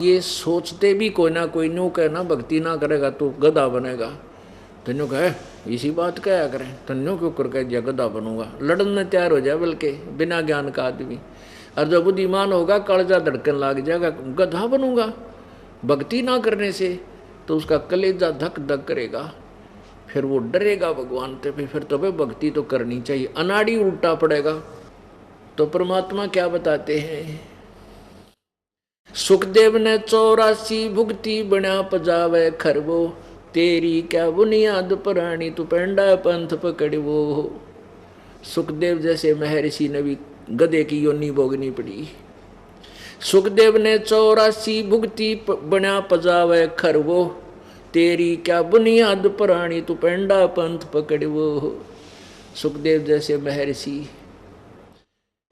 ये सोचते भी कोई ना कोई न्यू कहना भक्ति ना करेगा तो गधा बनेगा। तन्यू कहे इसी बात कहा करें, तन्यू क्यों कर कह दिया गधा बनूंगा, लड़न में तैयार हो जाए बल्कि बिना ज्ञान का आदमी। और जब बुद्धिमान होगा कलेजा धड़कन लग जाएगा, गधा बनूंगा भक्ति ना करने से, तो उसका कलेजा धक धक करेगा, फिर वो डरेगा भगवान से, फिर तो भाई भक्ति तो करनी चाहिए, अनाड़ी उल्टा पड़ेगा। तो परमात्मा क्या बताते हैं, सुखदेव ने 84 भुगती बना पजावे खरवो, तेरी क्या बुनियाद पुरानी तू पेंडा पंथ पकड़वो। सुखदेव जैसे महर्षि ने भी गधे की योनि भोगनी पड़ी। सुखदेव ने 84 भुगती बना पजावे खरवो, तेरी क्या बुनियाद पुरानी तू पेंडा पंथ पकड़वो। सुखदेव जैसे महर्षि,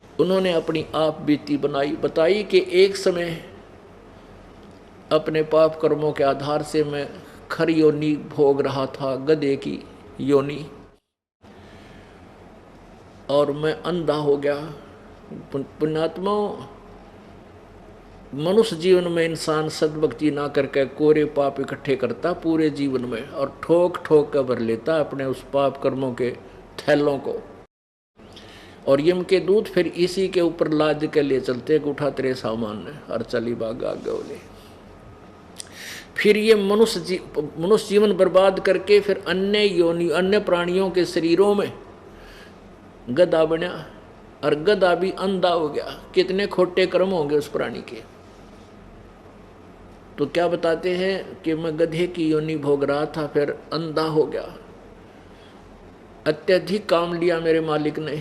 उन्होंने अपनी आप बीती बताई कि एक समय अपने पाप कर्मों के आधार से मैं खर योनि भोग रहा था, गधे की योनि, और मैं अंधा हो गया। पुण्यात्मा, मनुष्य जीवन में इंसान सद्भक्ति ना करके कोरे पाप इकट्ठे करता पूरे जीवन में, और ठोक ठोक कर भर लेता अपने उस पाप कर्मों के थैलों को, और यम के दूत फिर इसी के ऊपर लाद के ले चलते कि उठा तेरे सामान और चली बाग आगे बोले। फिर ये मनुष्य जीवन बर्बाद करके फिर अन्य योनि अन्य प्राणियों के शरीरों में गधा बना, और गधा भी अंधा हो गया। कितने खोटे कर्म होंगे उस प्राणी के। तो क्या बताते हैं कि मैं गधे की योनि भोग रहा था, फिर अंधा हो गया। अत्यधिक काम लिया मेरे मालिक ने,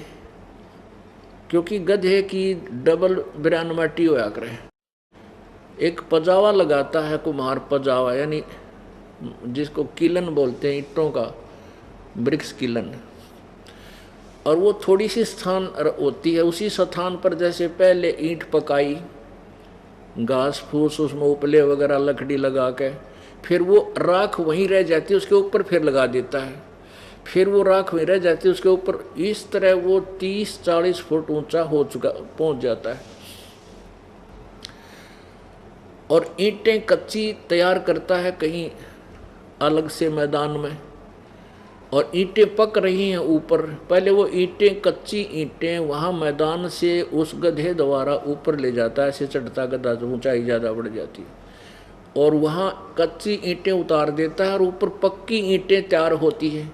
क्योंकि गधे की डबल बिरानमाटी होया करे। एक पजावा लगाता है कुम्हार, पजावा यानी जिसको किलन बोलते हैं, ईंटों का वृक्ष किलन, और वो थोड़ी सी स्थान होती है, उसी स्थान पर जैसे पहले ईंट पकाई, घास फूस उसमें उपले वगैरह लकड़ी लगा के, फिर वो राख वहीं रह जाती है, उसके ऊपर फिर लगा देता है, फिर वो राख वहीं रह जाती है उसके ऊपर। इस तरह वो 30-40 फुट ऊंचा हो चुका पहुंच जाता है, और ईंटें कच्ची तैयार करता है कहीं अलग से मैदान में, और ईंटें पक रही हैं ऊपर। पहले वो ईंटें, कच्ची ईंटें वहाँ मैदान से उस गधे द्वारा ऊपर ले जाता है, ऐसे चढ़ता गधा तो ऊंचाई ज़्यादा बढ़ जाती है, और वहाँ कच्ची ईंटें उतार देता है और ऊपर पक्की ईंटें तैयार होती हैं।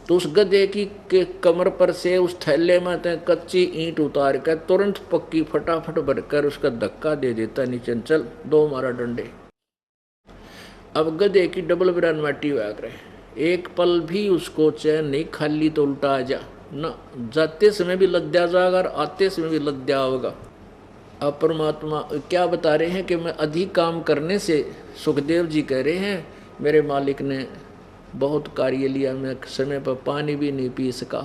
तो उस गधे की के कमर पर से उस थैले में कच्ची ईंट उतार कर तुरंत पक्की फटाफट भरकर उसका धक्का दे देता नीचे, चल 2 मारा डंडे। अब गधे की डबल बिरानमाटी हुआ करे, एक पल भी उसको चैन नहीं, खाली तो उल्टा आ जा ना, जाते समय भी लद्या जाएगा और आते समय भी लद्या होगा। अब परमात्मा क्या बता रहे हैं कि मैं अधिक काम करने से, सुखदेव जी कह रहे हैं मेरे मालिक ने बहुत कार्य लिया, मैं समय पर पानी भी नहीं पी सका,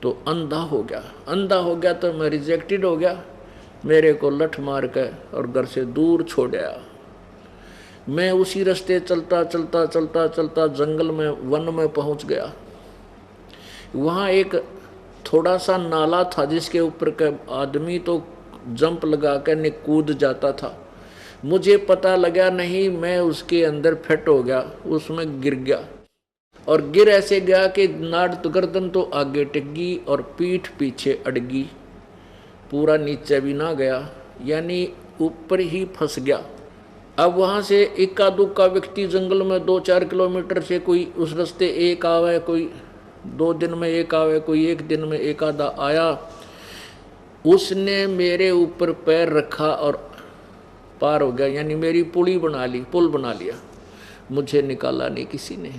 तो अंधा हो गया। अंधा हो गया तो मैं रिजेक्टेड हो गया, मेरे को लठ मार कर और घर से दूर छोड़ आया। मैं उसी रास्ते चलता चलता चलता चलता जंगल में, वन में पहुंच गया। वहाँ एक थोड़ा सा नाला था जिसके ऊपर का आदमी तो जंप लगा कर कूद जाता था। मुझे पता लगा नहीं, मैं उसके अंदर फिट हो गया, उसमें गिर गया, और गिर ऐसे गया कि नाड़ तो गर्दन तो आगे टिक और पीठ पीछे अड़गी, पूरा नीचे भी ना गया, यानी ऊपर ही फंस गया। अब वहाँ से इक्का दुक्का व्यक्ति जंगल में 2-4 किलोमीटर से कोई उस रास्ते एक आवे, कोई 2 दिन में एक आवे, कोई 1 दिन में एक आधा आया, उसने मेरे ऊपर पैर रखा और पार हो गया, यानी मेरी पुल बना लिया। मुझे निकाला नहीं किसी ने।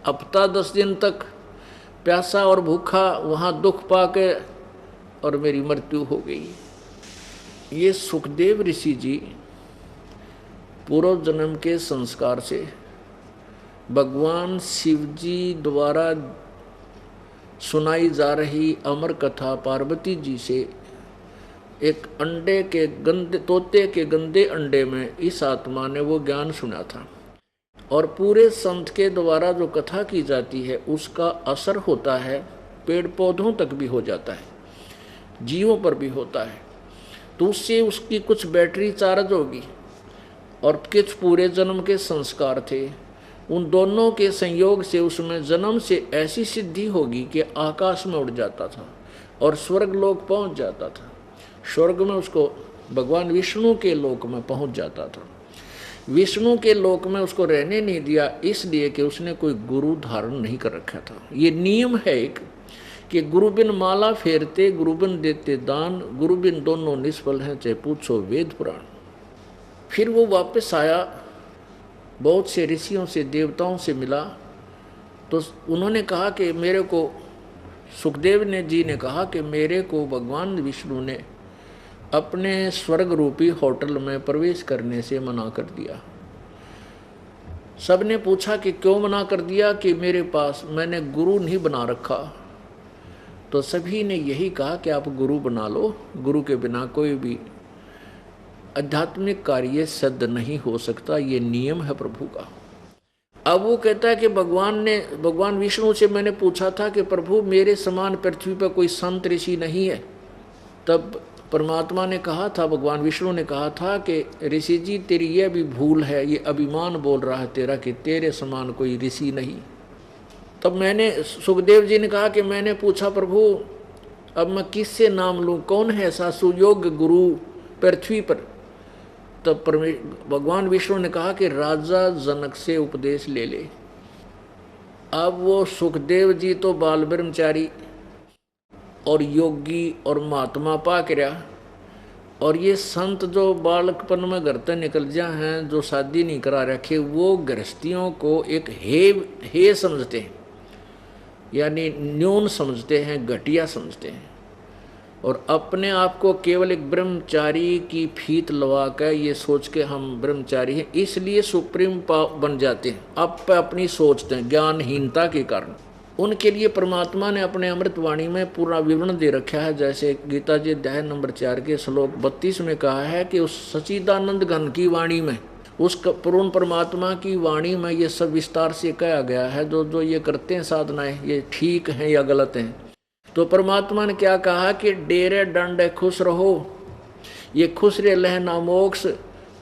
हफ्ता 10 दिन तक प्यासा और भूखा वहाँ दुख पाके, और मेरी मृत्यु हो गई। ये सुखदेव ऋषि जी पूर्व जन्म के संस्कार से भगवान शिव जी द्वारा सुनाई जा रही अमर कथा पार्वती जी से एक अंडे के गंदे, तोते के गंदे अंडे में इस आत्मा ने वो ज्ञान सुना था, और पूरे संत के द्वारा जो कथा की जाती है उसका असर होता है, पेड़ पौधों तक भी हो जाता है, जीवों पर भी होता है। तो उससे उसकी कुछ बैटरी चार्ज होगी और कुछ पूरे जन्म के संस्कार थे, उन दोनों के संयोग से उसमें जन्म से ऐसी सिद्धि होगी कि आकाश में उड़ जाता था और स्वर्ग लोक पहुंच जाता था। स्वर्ग में उसको भगवान विष्णु के लोक में पहुंच जाता था। विष्णु के लोक में उसको रहने नहीं दिया, इसलिए कि उसने कोई गुरु धारण नहीं कर रखा था। ये नियम है एक कि गुरु बिन माला फेरते, गुरु बिन देते दान, गुरु बिन दोनों निष्फल हैं, चाहे पूछो वेद पुराण। फिर वो वापस आया, बहुत से ऋषियों से देवताओं से मिला, तो उन्होंने कहा कि मेरे को, सुखदेव जी ने कहा कि मेरे को भगवान विष्णु ने अपने स्वर्ग रूपी होटल में प्रवेश करने से मना कर दिया। सबने पूछा कि क्यों मना कर दिया, कि मेरे पास मैंने गुरु नहीं बना रखा। तो सभी ने यही कहा कि आप गुरु बना लो, गुरु के बिना कोई भी आध्यात्मिक कार्य सिद्ध नहीं हो सकता, ये नियम है प्रभु का। अब वो कहता है कि भगवान विष्णु से मैंने पूछा था कि प्रभु मेरे समान पृथ्वी पर कोई संत ऋषि नहीं है। तब परमात्मा ने कहा था, भगवान विष्णु ने कहा था कि ऋषि जी तेरी यह भी भूल है, ये अभिमान बोल रहा है तेरा कि तेरे समान कोई ऋषि नहीं। तब मैंने, सुखदेव जी ने कहा कि मैंने पूछा प्रभु अब मैं किससे नाम लूँ, कौन है ऐसा सुयोग्य गुरु पृथ्वी पर। तब भगवान विष्णु ने कहा कि राजा जनक से उपदेश ले ले। अब वो सुखदेव जी तो बाल ब्रह्मचारी और योगी और महात्मा पाक रहा, और ये संत जो बालकपन में घर से निकल जा हैं, जो शादी नहीं करा रखे, वो गृहस्थियों को एक हे समझते हैं, यानी न्यून समझते हैं, घटिया समझते हैं, और अपने आप को केवल एक ब्रह्मचारी की फीत लगा कर ये सोच के हम ब्रह्मचारी हैं, इसलिए सुप्रीम बन जाते हैं। अब अपनी सोचते हैं ज्ञानहीनता के कारण। उनके लिए परमात्मा ने अपने अमृत वाणी में पूरा विवरण दे रखा है। जैसे गीता जी अध्याय नंबर 4 के श्लोक 32 में कहा है कि उस सच्चिदानंद घन की वाणी में, उस पूर्ण परमात्मा की वाणी में ये सब विस्तार से कहा गया है। जो ये करते हैं साधनाएं, ये ठीक हैं या गलत हैं। तो परमात्मा ने क्या कहा कि डेरे डंडे खुश रहो, ये खुश रे लहना मोक्ष,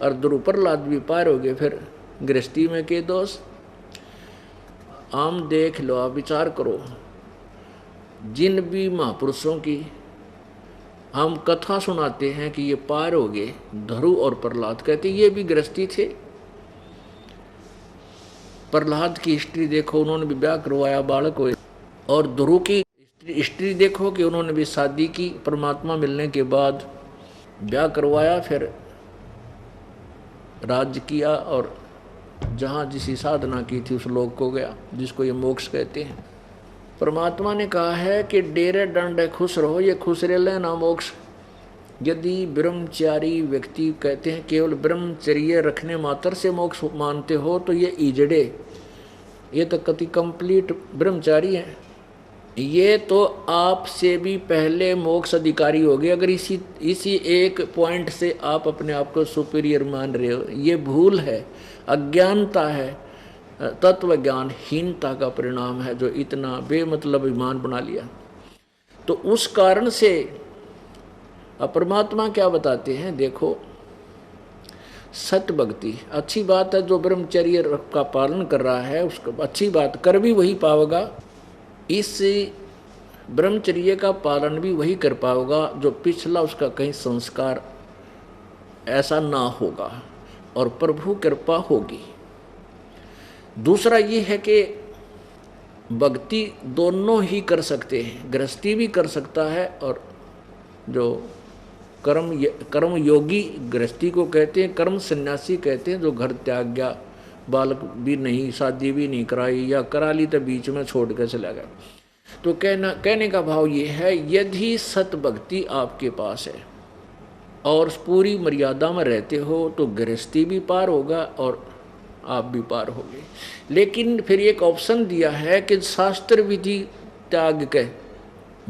और ध्रुव प्रहलाद भी पार हो गए। फिर गृहस्थी में के दोष आम देख लो, आप विचार करो, जिन भी महापुरुषों की हम कथा सुनाते हैं कि ये पार हो गए, ध्रुव और प्रहलाद, कहते ये भी गृहस्थी थे। प्रहलाद की हिस्ट्री देखो, उन्होंने भी ब्याह करवाया, बालक हुए। और ध्रुव की हिस्ट्री देखो कि उन्होंने भी शादी की, परमात्मा मिलने के बाद ब्याह करवाया, फिर राज्य किया, और जहाँ जिसी साधना की थी उस लोक को गया, जिसको ये मोक्ष कहते हैं। परमात्मा ने कहा है कि डेरे डंडे खुश रहो, ये खुश रह लेना मोक्ष। यदि ब्रह्मचारी व्यक्ति कहते हैं केवल ब्रह्मचर्य रखने मात्र से मोक्ष मानते हो, तो ये इजड़े, ये तो कति कंप्लीट ब्रह्मचारी हैं। ये तो आपसे भी पहले मोक्ष अधिकारी हो गए, अगर इसी एक पॉइंट से आप अपने आप को सुपीरियर मान रहे हो। ये भूल है, अज्ञानता है, तत्व ज्ञानहीनता का परिणाम है, जो इतना बेमतलब ईमान बना लिया। तो उस कारण से अब परमात्मा क्या बताते हैं, देखो सत्य भक्ति अच्छी बात है, जो ब्रह्मचर्य का पालन कर रहा है उसका अच्छी बात, कर भी वही पाएगा, इस ब्रह्मचर्य का पालन भी वही कर पाएगा जो पिछला उसका कहीं संस्कार ऐसा ना होगा, और प्रभु कृपा होगी। दूसरा ये है कि भक्ति दोनों ही कर सकते हैं, गृहस्थी भी कर सकता है, और जो कर्म योगी गृहस्थी को कहते हैं, कर्म सन्यासी कहते हैं, जो घर त्याग गया, बालक भी नहीं, शादी भी नहीं कराई, या करा ली तो बीच में छोड़ कर चला गया। तो कहने का भाव ये है, यदि सत भक्ति आपके पास है और पूरी मर्यादा में रहते हो, तो गृहस्थी भी पार होगा और आप भी पार होगे। लेकिन फिर एक ऑप्शन दिया है कि शास्त्र विधि त्याग के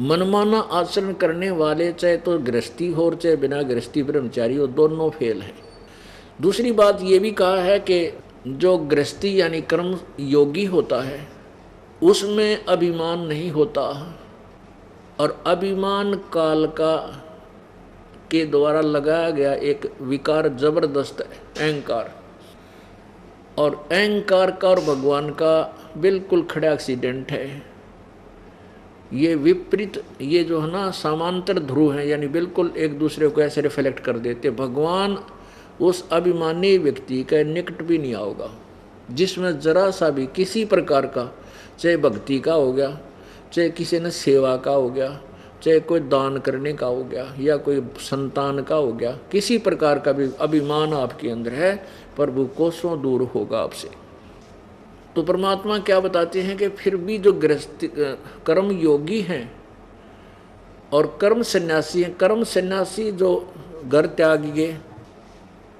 मनमाना आचरण करने वाले, चाहे तो गृहस्थी हो और चाहे बिना गृहस्थी ब्रह्मचारी हो, दोनों फेल है। दूसरी बात ये भी कहा है कि जो गृहस्थी यानी कर्म योगी होता है उसमें अभिमान नहीं होता, और अभिमान काल का के द्वारा लगाया गया एक विकार जबरदस्त है, अहंकार। और अहंकार का और भगवान का बिल्कुल खड़ा एक्सीडेंट है। ये विपरीत, ये जो है ना समांतर ध्रुव हैं, यानी बिल्कुल एक दूसरे को ऐसे रिफ्लेक्ट कर देते। भगवान उस अभिमानी व्यक्ति का निकट भी नहीं आओगा जिसमें जरा सा भी किसी प्रकार का, चाहे भक्ति का हो गया, चाहे किसी ने सेवा का हो गया, चाहे कोई दान करने का हो गया, या कोई संतान का हो गया, किसी प्रकार का भी अभिमान आपके अंदर है, प्रभु कोसों दूर होगा आपसे। तो परमात्मा क्या बताते हैं कि फिर भी जो गृहस्थ कर्म योगी हैं और कर्म सन्यासी हैं, कर्म सन्यासी जो घर त्याग गए,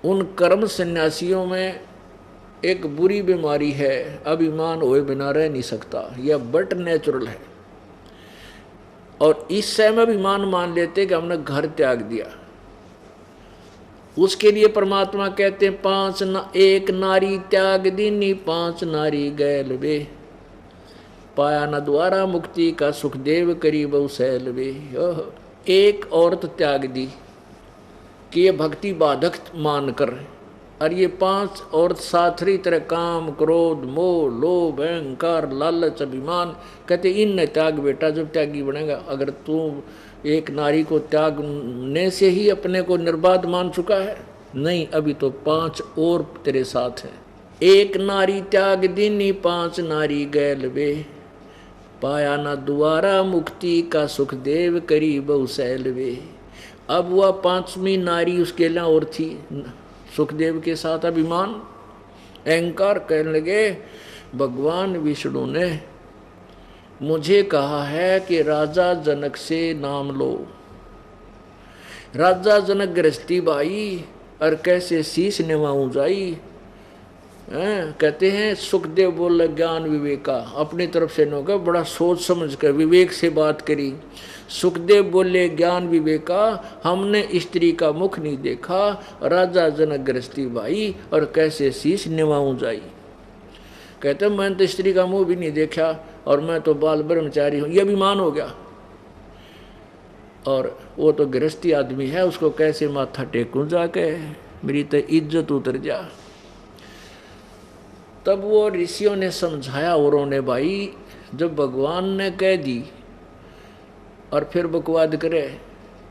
उन कर्म सन्यासियों में एक बुरी बीमारी है, अभिमान हुए बिना रह नहीं सकता, यह बट नेचुरल है। और इस समय अभिमान मान लेते कि हमने घर त्याग दिया। उसके लिए परमात्मा कहते हैं एक नारी त्याग दीनी 5 नारी गैल वे, पाया न द्वारा मुक्ति का सुखदेव करी बहु सैल वे। एक औरत त्याग दी कि ये भक्ति बाधक मानकर, और ये 5 औरत साथरी तरह काम, क्रोध, मोह, लोभ, अहंकार, लालच, अभिमान, कहते इन त्याग बेटा, जब त्यागी बनेगा। अगर तू एक नारी को त्यागने से ही अपने को निर्बाध मान चुका है, नहीं, अभी तो 5 और तेरे साथ हैं। एक नारी त्याग दीनी 5 नारी गैल वे, पाया ना दोबारा मुक्ति का सुखदेव करी बहु सैल वे। अब वह 5वीं नारी उसके लिए और थी, सुखदेव के साथ अभिमान, अहंकार। कहने लगे भगवान विष्णु ने मुझे कहा है कि राजा जनक से नाम लो। राजा जनक गृहस्थी भाई और कैसे शीश निभाऊं जाई। कहते हैं सुखदेव बोले ज्ञान विवेका, अपनी तरफ से नोका बड़ा सोच समझ कर विवेक से बात करी। सुखदेव बोले ज्ञान विवेका, हमने स्त्री का मुख नहीं देखा, राजा जनक गृहस्थी भाई और कैसे शीश निभाऊं जाई। कहते मैंने तो स्त्री का मुंह भी नहीं देखा और मैं तो बाल ब्रह्मचारी हूँ, ये अभिमान हो गया। और वो तो गृहस्थी आदमी है, उसको कैसे माथा टेकूं जाके, मेरी तो इज्जत उतर जा। तब वो ऋषियों ने समझाया औरों ने, भाई जब भगवान ने कह दी और फिर बकवाद करे,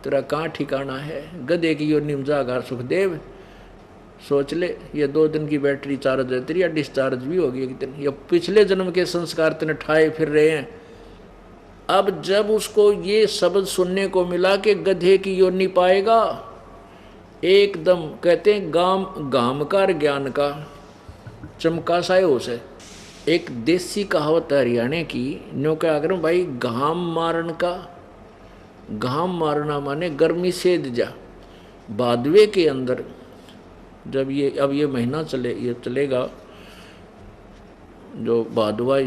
तेरा कहाँ ठिकाना है। गधे की योनि में जागा सुखदेव, सोच ले, ये 2 दिन की बैटरी चार्ज है तेरी, या डिस्चार्ज भी होगी एक दिन। ये पिछले जन्म के संस्कार तेने ठाए फिर रहे हैं। अब जब उसको ये शब्द सुनने को मिला कि गधे की योनि पाएगा, एकदम कहते हैं गामकार ज्ञान का चमका सा होश है। एक देसी कहावत है हरियाणा की, न्यों क्या करूं भाई, घाम मारन का, घाम मारना माने गर्मी सेध जा। भादवे के अंदर जब ये महीना चलेगा जो भादवा,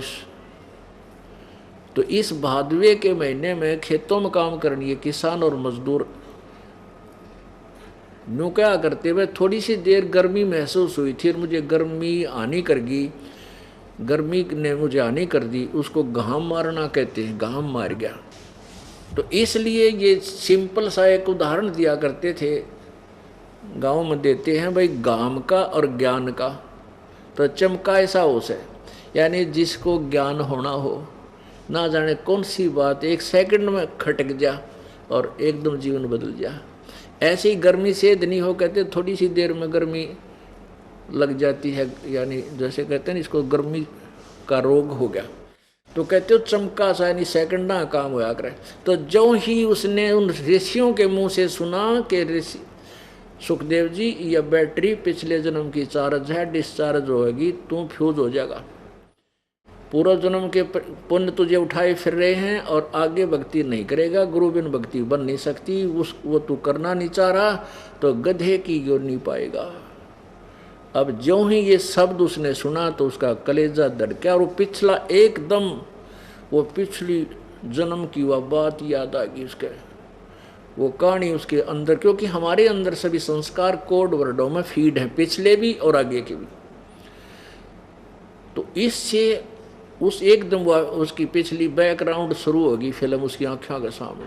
तो इस भादवे के महीने में खेतों में काम करनी किसान और मजदूर न्यू क्या करते हुए, थोड़ी सी देर गर्मी महसूस हुई थी और मुझे गर्मी आनी कर गई, गर्मी ने मुझे आनी कर दी, उसको घाम मारना कहते हैं, घाम मार गया। तो इसलिए ये सिंपल सा एक उदाहरण दिया करते थे, गांव में देते हैं भाई, गाम का और ज्ञान का। तो चमका ऐसा होश है, यानी जिसको ज्ञान होना हो, ना जाने कौन सी बात 1 सेकंड में खटक जा और एकदम जीवन बदल जा। ऐसे ही गर्मी से नहीं हो, कहते थोड़ी सी देर में गर्मी लग जाती है, यानी जैसे कहते हैं इसको गर्मी का रोग हो गया। तो कहते हो चमका सा, यानी सेकंड ना काम होया करे। तो जो ही उसने उन ऋषियों के मुंह से सुना कि ऋषि सुखदेव जी, यह बैटरी पिछले जन्म की चार्ज है, डिस्चार्ज होगी, तू फ्यूज हो जाएगा। पूर्व जन्म के पुण्य तुझे उठाए फिर रहे हैं और आगे भक्ति नहीं करेगा, गुरु बिन भक्ति बन नहीं सकती, वो तू करना नहीं चाह रहा, तो गधे की योनि पाएगा। अब ज्यों ही ये शब्द उसने सुना तो उसका कलेजा धड़का और वो पिछला एकदम, वो पिछली जन्म की वह बात याद आ गई उसके, वो कहानी उसके अंदर, क्योंकि हमारे अंदर सभी संस्कार कोड वर्डों में फीड है, पिछले भी और आगे के भी। तो इससे उस एकदम उसकी पिछली बैकग्राउंड शुरू होगी फिल्म उसकी आंखों के सामने।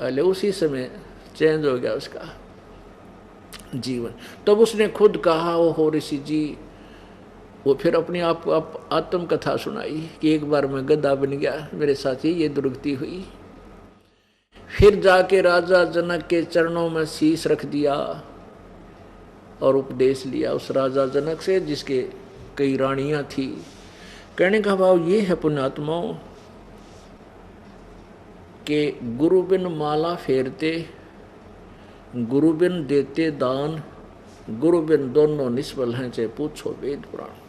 अरे उसी समय चेंज हो गया उसका जीवन। तब उसने खुद कहा, ओ हो ऋषि जी, वो फिर अपने आप को आत्मकथा सुनाई कि एक बार मैं गधा बन गया, मेरे साथ ये दुर्गति हुई। फिर जाके राजा जनक के चरणों में शीश रख दिया और उपदेश लिया उस राजा जनक से, जिसके कई रानियां थी। कहने का भाव ये है पुण्यात्माओं कि गुरु बिन माला फेरते, गुरु बिन देते दान, गुरु बिन दोनों निष्फल हैं, चाहे पूछो वेद पुराण।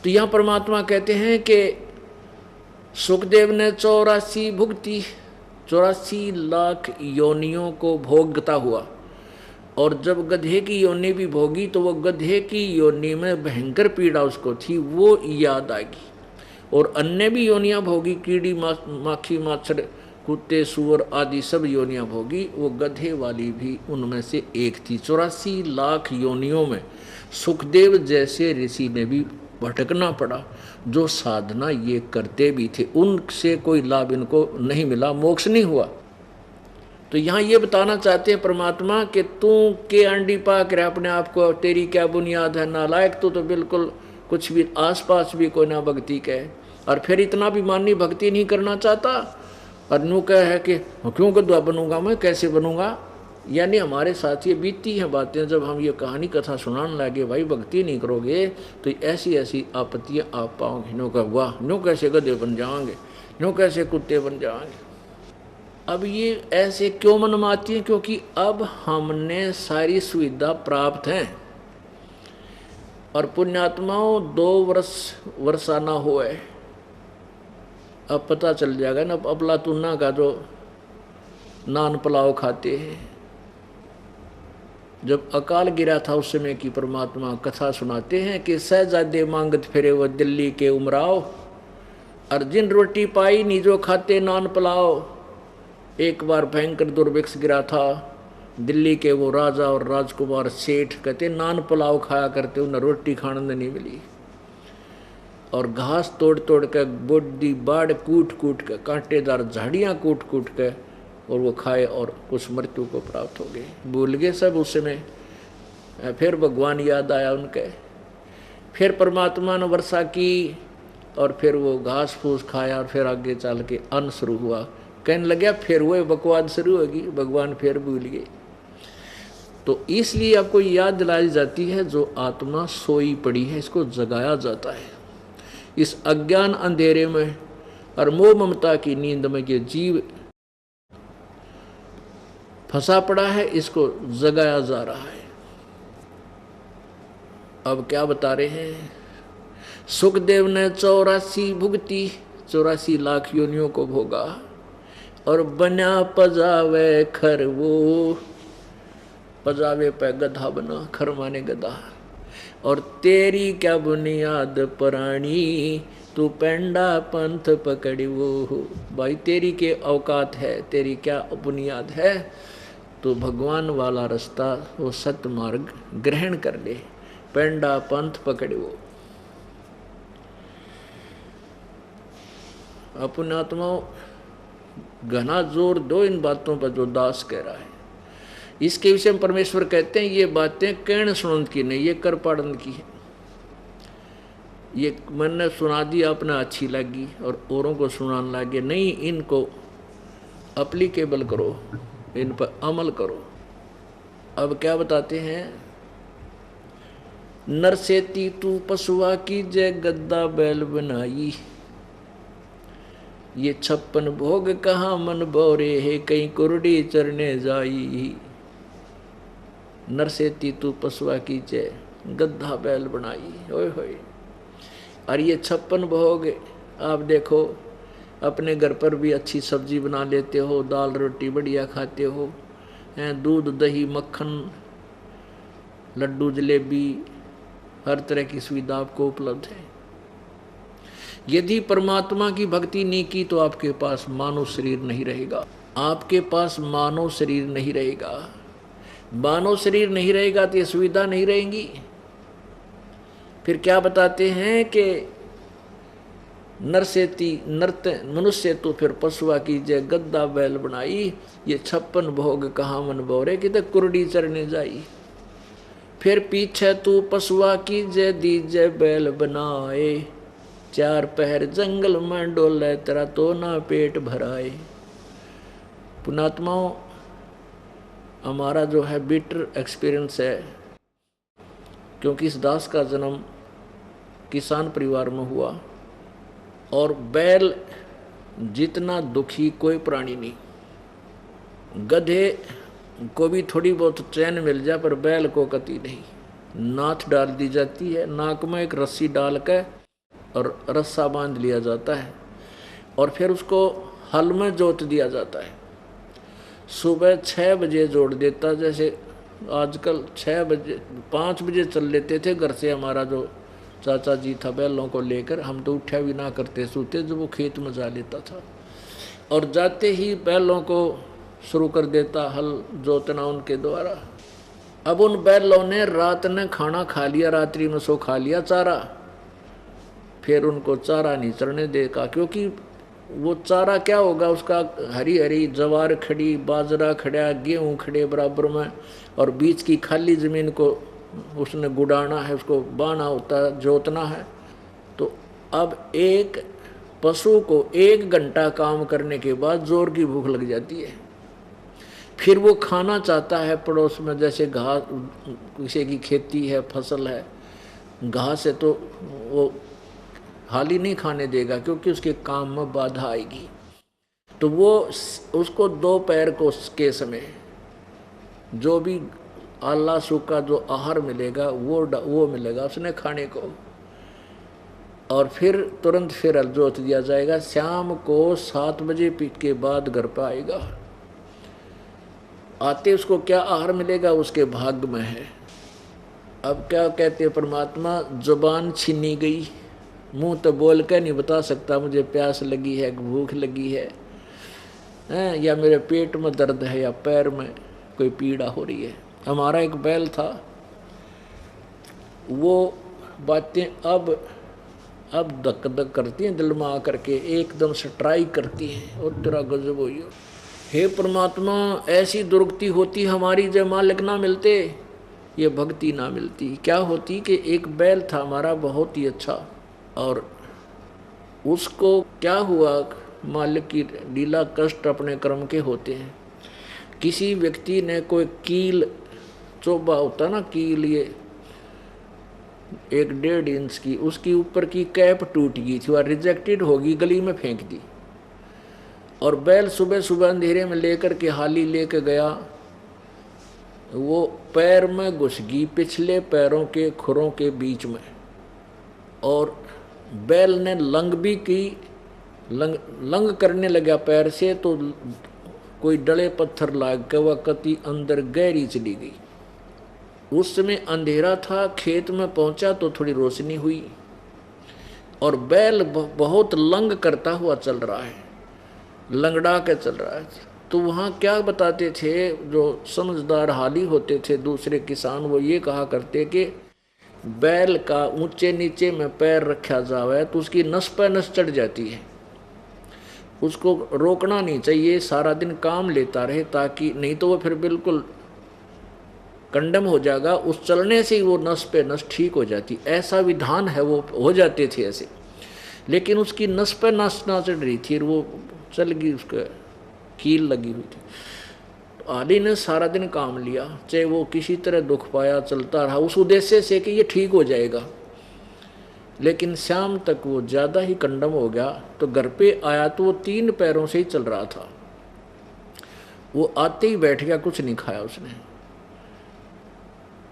तो यहाँ परमात्मा कहते हैं कि सुखदेव ने 84 भुगती, 84 लाख योनियों को भोगता हुआ, और जब गधे की योनि भी भोगी तो वो गधे की योनि में भयंकर पीड़ा उसको थी, वो याद आएगी। और अन्य भी योनियां भोगी, कीड़ी माखी माछर कुत्ते सुअर आदि सब योनियां भोगी, वो गधे वाली भी उनमें से एक थी। 84 लाख योनियों में सुखदेव जैसे ऋषि ने भी भटकना पड़ा, जो साधना ये करते भी थे, उनसे कोई लाभ इनको नहीं मिला, मोक्ष नहीं हुआ। तो यहाँ ये बताना चाहते हैं परमात्मा कि तू के अंडी पाक रहे अपने आप को, तेरी क्या बुनियाद है नालायक, तो बिल्कुल कुछ भी आसपास भी कोई ना भक्ति कहे, और फिर इतना भी माननी भक्ति नहीं करना चाहता, और न्यू कह है कि क्यों गधवा बनूंगा मैं, कैसे बनूंगा। यानी हमारे साथ ये बीती हैं बातें, जब हम ये कहानी कथा सुनाने लगे, भाई भक्ति नहीं करोगे तो ऐसी ऐसी आपत्तियाँ आप पाओगे। न्यू का वाह, न्यू कैसे गधे बन जाएंगे, न्यू कैसे कुत्ते बन जाएंगे। अब ये ऐसे क्यों मनमाती हैं? क्योंकि अब हमने सारी सुविधा प्राप्त हैं, और पुण्यात्माओं 2 वर्षा ना हुए, अब पता चल जाएगा ना। अपला तुन्ना का जो नान पुलाव खाते हैं, जब अकाल गिरा था उस समय की परमात्मा कथा सुनाते हैं कि सहजादे मांगत फिरे वो दिल्ली के उमराव, अर्जुन रोटी पाई नीजो खाते नान पुलाव। एक बार भयंकर दुर्भिक्ष गिरा था, दिल्ली के वो राजा और राजकुमार सेठ कहते नान पुलाव खाया करते, उन्हें रोटी खाने नहीं मिली, और घास तोड़ तोड़ के, बोडी बाड़ कूट कूट के, कांटेदार झाड़ियाँ कूट कूट के, और वो खाए और कुछ मृत्यु को प्राप्त हो गए। भूल गए सब उस समय। फिर भगवान याद आया उनके, फिर परमात्मा ने वर्षा की, और फिर वो घास फूस खाया, और फिर आगे चल के अन्न शुरू हुआ। कहने लगे फिर वो बकवाद शुरू होगी, भगवान फिर भूल गए। तो इसलिए आपको याद दिलाई जाती है, जो आत्मा सोई पड़ी है इसको जगाया जाता है। इस अज्ञान अंधेरे में और मोह ममता की नींद में ये जीव फंसा पड़ा है, इसको जगाया जा रहा है। अब क्या बता रहे हैं? सुखदेव ने 84 भुगती, 84 लाख योनियों को भोगा, और बना पजावे खर, वो पजावे पे गधा बना, खर माने गधा। और तेरी क्या बुनियाद प्राणी, तू पेंडा पंथ पकड़ी वो। भाई तेरी के औकात है, तेरी क्या बुनियाद है, तो भगवान वाला रास्ता, वो सत्य मार्ग ग्रहण कर ले, पेंडा पंथ पकड़े वो। अपने आत्माओं घना जोर दो इन बातों पर जो दास कह रहा है। इसके विषय में परमेश्वर कहते हैं ये बातें कहने सुनने की नहीं, ये कर पाड़न की है। ये मैंने सुना दी, आपने अच्छी लगी और औरों को सुनाने लगे, नहीं, इनको अप्लीकेबल करो, इन पर अमल करो। अब क्या बताते हैं? नरसेती तू पशुआ की जय गद्दा बैल बनाई, ये 56 भोग कहाँ मन बोरे है, कहीं कुरडी चरने जाई। नरसेती तू पशुआ की जय गद्दा बैल बनाई, होए होए। और ये 56 भोग आप देखो, अपने घर पर भी अच्छी सब्जी बना लेते हो, दाल रोटी बढ़िया खाते हो, दूध दही मक्खन लड्डू जलेबी हर तरह की सुविधा आपको उपलब्ध है। यदि परमात्मा की भक्ति नहीं की तो आपके पास मानव शरीर नहीं रहेगा, आपके पास मानव शरीर नहीं रहेगा। मानव शरीर नहीं रहेगा तो ये सुविधा नहीं रहेंगी। फिर क्या बताते हैं कि नरसेती नृत मनुष्य तो फिर पशुआ की जय गद्दा बैल बनाई, ये 56 भोग कहाँ मन बोरे कि तो कुरडी चरने जाई। फिर पीछे तू पशुआ की जय दीजय बैल बनाए, 4 पहर जंगल में डोले तेरा तो ना पेट भराए। पुणात्माओं, हमारा जो है बिटर एक्सपीरियंस है, क्योंकि इस दास का जन्म किसान परिवार में हुआ और बैल जितना दुखी कोई प्राणी नहीं। गधे को भी थोड़ी बहुत चैन मिल जाए पर बैल को कती नहीं। नाथ डाल दी जाती है, नाक में एक रस्सी डाल कर और रस्सा बांध लिया जाता है और फिर उसको हल में जोत दिया जाता है। सुबह 6 बजे जोड़ देता, जैसे आजकल 6 बजे 5 बजे चल लेते थे घर से। हमारा जो चाचा जी था बैलों को लेकर, हम तो उठा भी ना करते सोते जब वो खेत में जा लेता था और जाते ही बैलों को शुरू कर देता हल जोतना उनके द्वारा। अब उन बैलों ने रात ने खाना खा लिया, रात्रि में सो खा लिया चारा, फिर उनको चारा नहीं चरने देगा, क्योंकि वो चारा क्या होगा उसका, हरी हरी जवार खड़ी, बाजरा खड़ा, गेहूँ खड़े बराबर में, और बीच की खाली ज़मीन को उसने गुड़ाना है, उसको बाना होता है, जोतना है। तो अब एक पशु को 1 घंटा काम करने के बाद जोर की भूख लग जाती है, फिर वो खाना चाहता है पड़ोस में, जैसे घास, किसी की खेती है, फसल है, घास है तो वो हाली नहीं खाने देगा क्योंकि उसके काम में बाधा आएगी। तो वो उसको दोपहर को के समय जो भी आला सूखा जो आहार मिलेगा वो मिलेगा उसने खाने को, और फिर तुरंत फिर हल जोत दिया जाएगा। शाम को 7 बजे पीट के बाद घर पर आएगा। आते उसको क्या आहार मिलेगा उसके भाग्य में है। अब क्या कहते हैं परमात्मा, जुबान छीनी गई, मुंह तो बोल कर नहीं बता सकता मुझे प्यास लगी है, भूख लगी है, या मेरे पेट में दर्द है, या पैर में कोई पीड़ा हो रही है। हमारा एक बैल था, वो बातें अब धक धक करती हैं दिल में आकर के, एकदम से ट्राई करती हैं और तेरा गजब हो। हे परमात्मा, ऐसी दुर्गति होती हमारी जब मालिक ना मिलते, ये भक्ति ना मिलती। क्या होती कि एक बैल था हमारा बहुत ही अच्छा, और उसको क्या हुआ, मालिक की लीला, कष्ट अपने कर्म के होते हैं। किसी व्यक्ति ने कोई कील चोबा होता ना, कील ये 1-1.5 इंच की, उसकी ऊपर की कैप टूट गई थी, वह रिजेक्टेड होगी, गली में फेंक दी। और बैल सुबह सुबह अंधेरे में लेकर के हाली लेके गया, वो पैर में घुस गई, पिछले पैरों के खुरों के बीच में, और बैल ने लंग भी की, लंग करने लगा पैर से, तो कोई डले पत्थर लाग के वह कति अंदर गहरी चली गई। उस समय अंधेरा था, खेत में पहुंचा तो थोड़ी रोशनी हुई, और बैल बहुत लंग करता हुआ चल रहा है, लंगड़ा के चल रहा है। तो वहाँ क्या बताते थे जो समझदार हाली होते थे दूसरे किसान, वो ये कहा करते कि बैल का ऊंचे नीचे में पैर रखा जावे तो उसकी नस पे नस चढ़ जाती है, उसको रोकना नहीं चाहिए, सारा दिन काम लेता रहे, ताकि नहीं तो वो फिर बिल्कुल कंडम हो जाएगा। उस चलने से ही वो नस पे नस ठीक हो जाती, ऐसा विधान है, वो हो जाते थे ऐसे। लेकिन उसकी नस पे नस ना चढ़ रही थी, वो चल गई, उसका कील लगी हुई थी। तो आली ने सारा दिन काम लिया, चाहे वो किसी तरह दुख पाया, चलता रहा उस उद्देश्य से कि ये ठीक हो जाएगा, लेकिन शाम तक वो ज़्यादा ही कंडम हो गया। तो घर पे आया तो वो 3 पैरों से ही चल रहा था, वो आते ही बैठ गया, कुछ नहीं खाया उसने।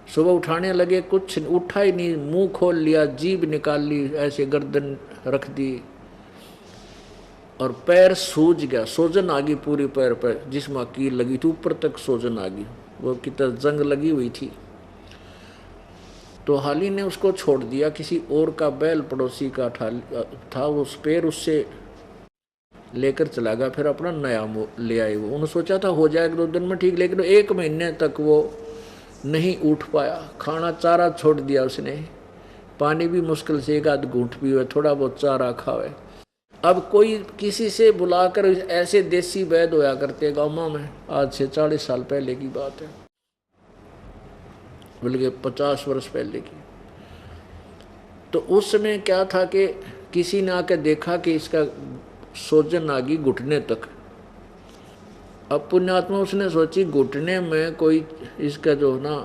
सुबह उठाने लगे, कुछ उठा ही नहीं, मुंह खोल लिया, जीभ निकाल ली, ऐसे गर्दन रख दी, और पैर सूज गया, सोजन आ गई पूरी पैर पर, जिसमें कील लगी थी ऊपर तक सोजन आ गई, वो कितना जंग लगी हुई थी। तो हाली ने उसको छोड़ दिया, किसी और का बैल पड़ोसी का था, वो पैर उससे लेकर चला गया, फिर अपना नया ले आए। वो उन्होंने सोचा था हो जाएगा 2 दिन में ठीक, लेकिन 1 महीने तक वो नहीं उठ पाया। खाना चारा छोड़ दिया उसने, पानी भी मुश्किल से 1 आध घूंट पीवे, थोड़ा बहुत चारा खावे, अब कोई किसी से बुलाकर, ऐसे देसी वैद्य होया करते गाँव में, आज से 40 साल पहले की बात है, बल्कि 50 वर्ष पहले की। तो उस समय क्या था कि किसी ने आकर देखा कि इसका सोजन आ गई घुटने तक। अब पुण्यात्मा उसने सोची घुटने में कोई, इसका जो ना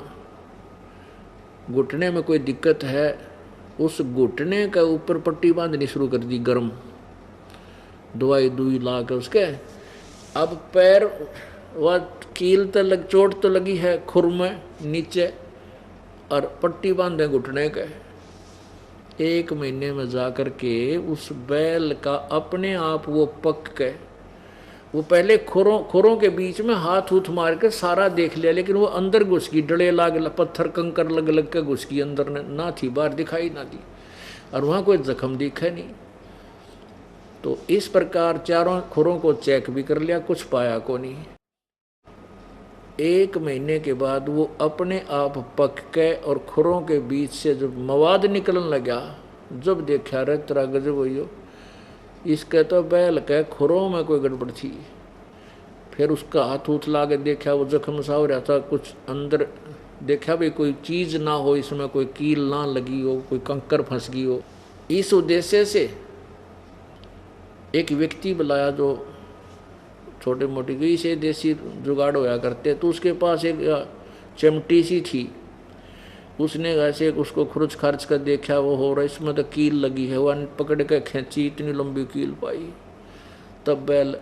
घुटने में कोई दिक्कत है। उस घुटने के ऊपर पट्टी बांधनी शुरू कर दी, गर्म दवाई दुई ला के उसके। अब पैर वह कील तो लग, चोट तो लगी है खुर में नीचे, और पट्टी बांधे घुटने के। 1 महीने में जा कर के उस बैल का अपने आप वो पक के, वो पहले खुरों के बीच में हाथ उथ मार के सारा देख लिया, लेकिन वो अंदर घुस गई, डले लाग, पत्थर कंकर लग लग के घुस गई अंदर, ना थी, बाहर दिखाई ना दी, और वहाँ कोई जख्म दिखा नहीं। तो इस प्रकार चारों खुरों को चेक भी कर लिया, कुछ पाया को नहीं। 1 महीने के बाद वो अपने आप पक के और खुरों के बीच से जब मवाद निकलने लगा, जब देखा रे तेरा गजब हो, इसके तो बैल के खुरों में कोई गड़बड़ थी। फिर उसका हाथ उथ ला के देखा, वो जख्म सा हो रहा था, कुछ अंदर देखा भी कोई चीज़ ना हो, इसमें कोई कील ना लगी हो, कोई कंकर फंस गई हो। इस उद्देश्य से एक व्यक्ति बुलाया जो छोटे मोटी गई से देसी जुगाड़ होया करते, तो उसके पास एक चिमटी सी थी। उसने ऐसे उसको खुरच खारच कर देखा, वो हो रहा है, इसमें तो कील लगी है। वह पकड़ के खींची, इतनी लंबी कील पाई। तब बैल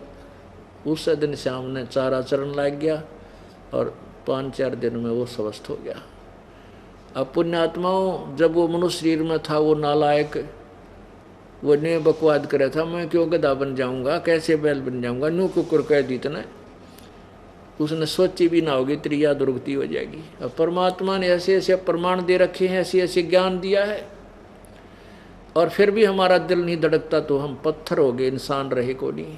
उस दिन शाम ने चारा चरण लग गया और 5-4 दिन में वो स्वस्थ हो गया। अब पुण्यात्माओं, जब वो मनुष्य शरीर में था, वो नालायक, वो ने बकवाद करे था, मैं क्यों गधा बन जाऊंगा, कैसे बैल बन जाऊंगा, न्यू कुकुर कह दी इतना। उसने सोची भी ना होगी, त्रिया दुर्गति हो जाएगी। अब परमात्मा ने ऐसे ऐसे प्रमाण दे रखे हैं, ऐसे ऐसे ज्ञान दिया है, और फिर भी हमारा दिल नहीं धड़कता, तो हम पत्थर हो गए, इंसान रहे को नहीं।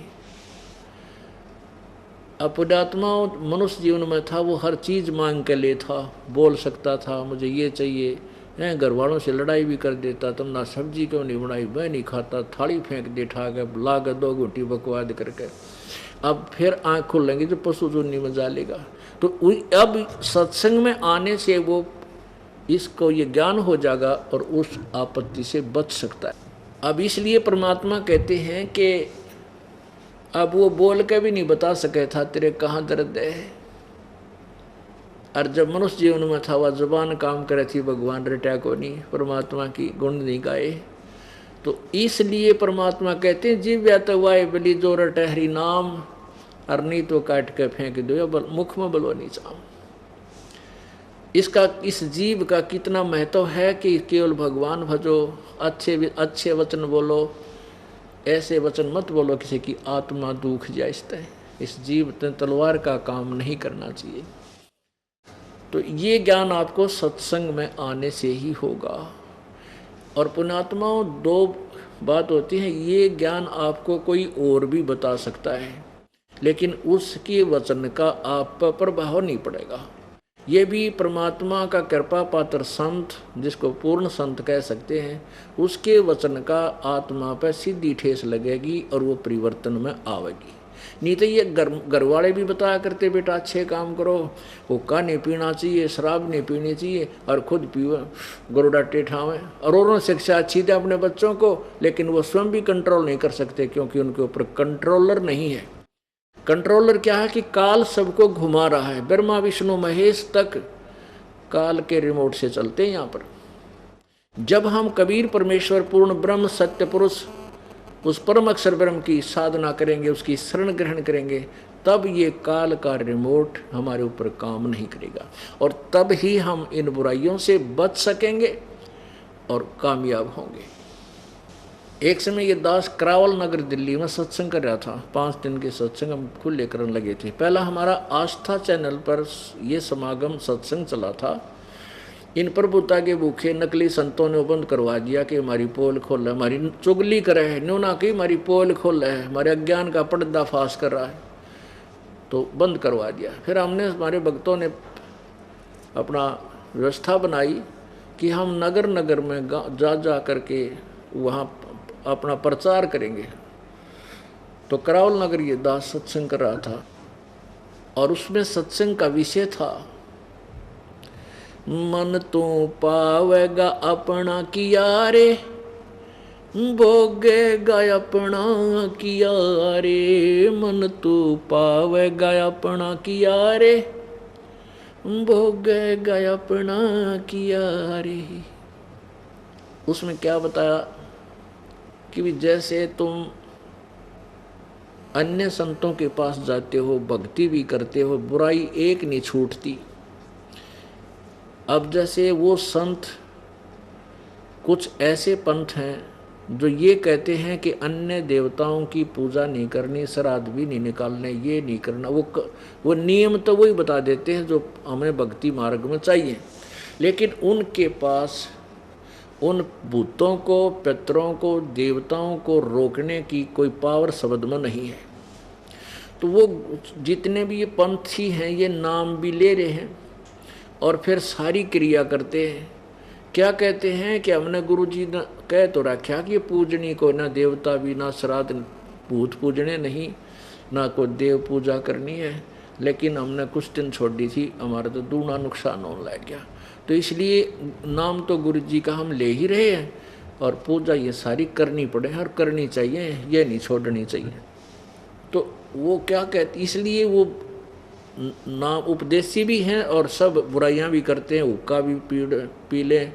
अब पुण्यात्मा मनुष्य जीवन में था, वो हर चीज़ मांग के ले था, बोल सकता था मुझे ये चाहिए, घर वालों से लड़ाई भी कर देता, तुम ना सब्जी क्यों नहीं बनाई, मैं नहीं खाता, थाली फेंक दे ठा के, ला के 2 घंटी बकवाद करके। अब फिर आँख खुलेंगी तो पशु चुन्नी में जा लेगा। तो अब सत्संग में आने से वो इसको ये ज्ञान हो जाएगा और उस आपत्ति से बच सकता है। अब इसलिए परमात्मा कहते हैं कि अब वो बोल के भी नहीं बता सके था तेरे कहाँ दर्द है। और जब मनुष्य जीवन में था, वह जुबान काम करे थी, भगवान रटा को नहीं, परमात्मा की गुण नहीं गाए। तो इसलिए परमात्मा कहते हैं जीव या तो वाय बलि जो रटे हरि नाम, और नहीं तो काट के फेंक दो, या मुख में बलो नहीं चाहो। इसका, इस जीव का कितना महत्व है कि केवल भगवान भजो, अच्छे वचन बोलो, ऐसे वचन मत बोलो किसी की आत्मा दुख जाए। इस जीव तलवार का काम नहीं करना चाहिए। तो ये ज्ञान आपको सत्संग में आने से ही होगा। और पुण्यात्माओं, 2 बात होती है, ये ज्ञान आपको कोई और भी बता सकता है, लेकिन उसके वचन का आप पर प्रभाव नहीं पड़ेगा। ये भी परमात्मा का कृपा पात्र संत, जिसको पूर्ण संत कह सकते हैं, उसके वचन का आत्मा पर सीधी ठेस लगेगी और वो परिवर्तन में आवेगी। नहीं तो ये घर वाले भी बताया करते, बेटा अच्छे काम करो, हुक्का नहीं पीना चाहिए, शराब नहीं पीनी चाहिए, और खुद पीवे, गरुड़ा टेठावे, और उन्होंने शिक्षा अच्छी दे अपने बच्चों को, लेकिन वो स्वयं भी कंट्रोल नहीं कर सकते, क्योंकि उनके ऊपर कंट्रोलर नहीं है। कंट्रोलर क्या है कि काल सबको घुमा रहा है, ब्रह्मा विष्णु महेश तक काल के रिमोट से चलते हैं यहाँ पर। जब हम कबीर परमेश्वर पूर्ण ब्रह्म सत्य पुरुष, उस परम अक्षर ब्रह्म की साधना करेंगे, उसकी शरण ग्रहण करेंगे, तब ये काल का रिमोट हमारे ऊपर काम नहीं करेगा, और तब ही हम इन बुराइयों से बच सकेंगे और कामयाब होंगे। एक समय ये दास करावल नगर दिल्ली में सत्संग कर रहा था। 5 दिन के सत्संग हम खुले करने लगे थे। पहला हमारा आस्था चैनल पर ये समागम सत्संग चला था। इन प्रभुता के भूखे नकली संतों ने बंद करवा दिया कि हमारी पोल खोल है, हमारी चुगली करे है, न्यूना की हमारी पोल खोल है, हमारे अज्ञान का पर्दा फाश कर रहा है, तो बंद करवा दिया। फिर हमने, हमारे भक्तों ने अपना व्यवस्था बनाई कि हम नगर नगर में जा करके वहाँ अपना प्रचार करेंगे, तो करावल नगर ये दास सत्संग कर रहा था और उसमें सत्संग का विषय था मन तो पावेगा अपना किया रे, भोगेगा अपना किया रे, मन तो पावेगा अपना किया रे, भोगेगा अपना किया रे। उसमें क्या बताया कि जैसे तुम अन्य संतों के पास जाते हो, भक्ति भी करते हो, बुराई एक नहीं छूटती। अब जैसे वो संत कुछ ऐसे पंथ हैं जो ये कहते हैं कि अन्य देवताओं की पूजा नहीं करनी, श्राद्ध भी नहीं निकालने, ये नहीं करना, वो नियम तो वही बता देते हैं जो हमें भक्ति मार्ग में चाहिए, लेकिन उनके पास उन भूतों को, पितरों को, देवताओं को रोकने की कोई पावर शब्द में नहीं है। तो वो जितने भी ये पंथी हैं ये नाम भी ले रहे हैं और फिर सारी क्रिया करते हैं। क्या कहते हैं कि हमने गुरुजी ने कह तो रखा कि ये पूजनी को, ना देवता भी, ना श्राद्ध, भूत पूजने नहीं, ना कोई देव पूजा करनी है, लेकिन हमने कुछ दिन छोड़ दी थी, हमारा तो दूना नुकसान होने लग गया। तो इसलिए नाम तो गुरुजी का हम ले ही रहे हैं और पूजा ये सारी करनी पड़े और करनी चाहिए, ये नहीं छोड़नी चाहिए। तो वो क्या कहते, इसलिए वो नाम उपदेशी भी हैं और सब बुराइयां भी करते हैं, हुक्का भी पी लें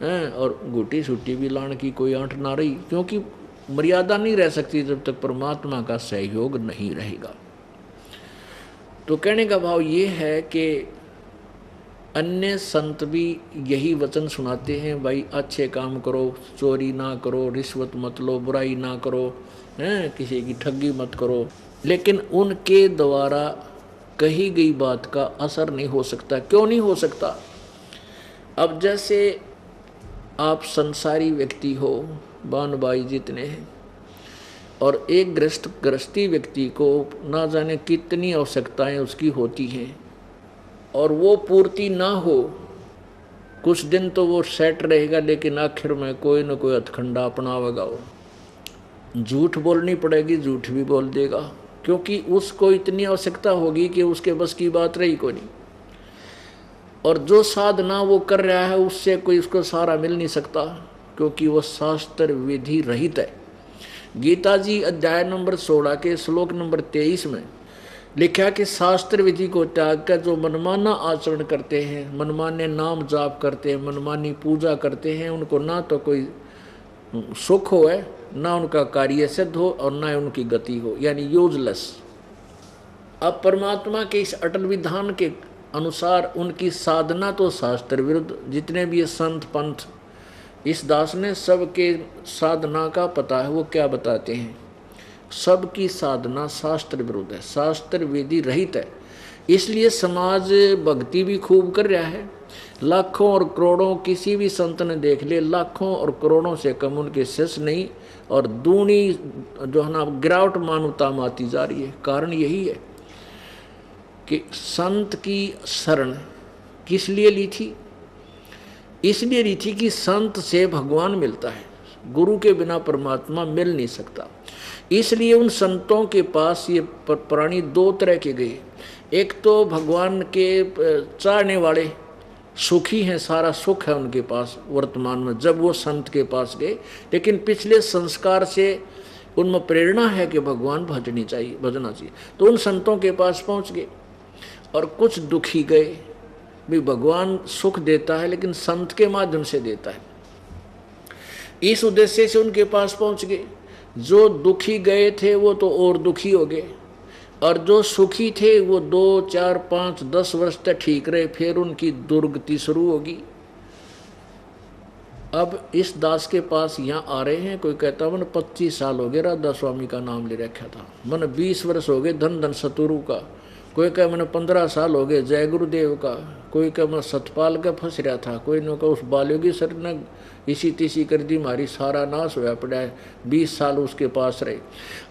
हैं और गुटी सूटी भी लाने की कोई आंट ना रही, क्योंकि मर्यादा नहीं रह सकती जब तक परमात्मा का सहयोग नहीं रहेगा। तो कहने का भाव ये है कि अन्य संत भी यही वचन सुनाते हैं, भाई अच्छे काम करो, चोरी ना करो, रिश्वत मत लो, बुराई ना करो, हैं, किसी की ठगी मत करो, लेकिन उनके द्वारा कही गई बात का असर नहीं हो सकता। क्यों नहीं हो सकता? अब जैसे आप संसारी व्यक्ति हो, बान भाई जितने हैं, और एक गृहस्थी व्यक्ति को ना जाने कितनी आवश्यकताएं उसकी होती हैं और वो पूर्ति ना हो, कुछ दिन तो वो सेट रहेगा, लेकिन आखिर में कोई ना कोई हथखंडा अपनावेगा, वो झूठ बोलनी पड़ेगी, झूठ भी बोल देगा, क्योंकि उसको इतनी आवश्यकता होगी कि उसके बस की बात रही को नहीं। और जो साधना वो कर रहा है उससे कोई उसको सहारा मिल नहीं सकता, क्योंकि वो शास्त्र विधि रहित है। गीता जी अध्याय नंबर 16 के श्लोक नंबर 23 में लिखा कि शास्त्र विधि को त्याग कर जो मनमाना आचरण करते हैं, मनमाने नाम जाप करते हैं, मनमानी पूजा करते हैं, उनको ना तो कोई सुख हो है, ना उनका कार्य सिद्ध हो और ना उनकी गति हो, यानी यूजलेस। अब परमात्मा के इस अटल विधान के अनुसार उनकी साधना तो शास्त्र विरुद्ध, जितने भी ये संत पंथ, इस दास ने सबके साधना का पता है, वो क्या बताते हैं, सबकी साधना शास्त्र विरुद्ध है, शास्त्र विधि रहित है। इसलिए समाज भक्ति भी खूब कर रहा है, लाखों और करोड़ों, किसी भी संत ने देख ले, लाखों और करोड़ों से कम उनके शिष्य नहीं, और दूनी जो है ना गिरावट मानवता में आती जा रही है। कारण यही है कि संत की शरण किस लिए ली थी? इसलिए ली थी कि संत से भगवान मिलता है, गुरु के बिना परमात्मा मिल नहीं सकता। इसलिए उन संतों के पास ये प्राणी दो तरह के गए, एक तो भगवान के चाहने वाले सुखी हैं, सारा सुख है उनके पास वर्तमान में जब वो संत के पास गए, लेकिन पिछले संस्कार से उनमें प्रेरणा है कि भगवान भजना चाहिए, तो उन संतों के पास पहुंच गए। और कुछ दुखी गए, भी भगवान सुख देता है लेकिन संत के माध्यम से देता है, इस उद्देश्य से उनके पास पहुंच गए। जो दुखी गए थे वो तो और दुखी हो गए, और जो सुखी थे वो 2, 4, 5, 10 वर्ष तक ठीक रहे, फिर उनकी दुर्गति शुरू होगी। अब इस दास के पास यहाँ आ रहे हैं, कोई कहता मैंने 25 साल हो गए राधा स्वामी का नाम ले रखा था, मैंने 20 वर्ष हो गए धन धन सतुरु का, कोई कह मैंने 15 साल हो गए जय गुरुदेव का, कोई कह मैं सतपाल का फंस रहा था, कोई ने कहा उस बालयोगी सर ने इसी तीसी कर दी, मारी सारा नाश होया पड़ा है, 20 साल उसके पास रहे।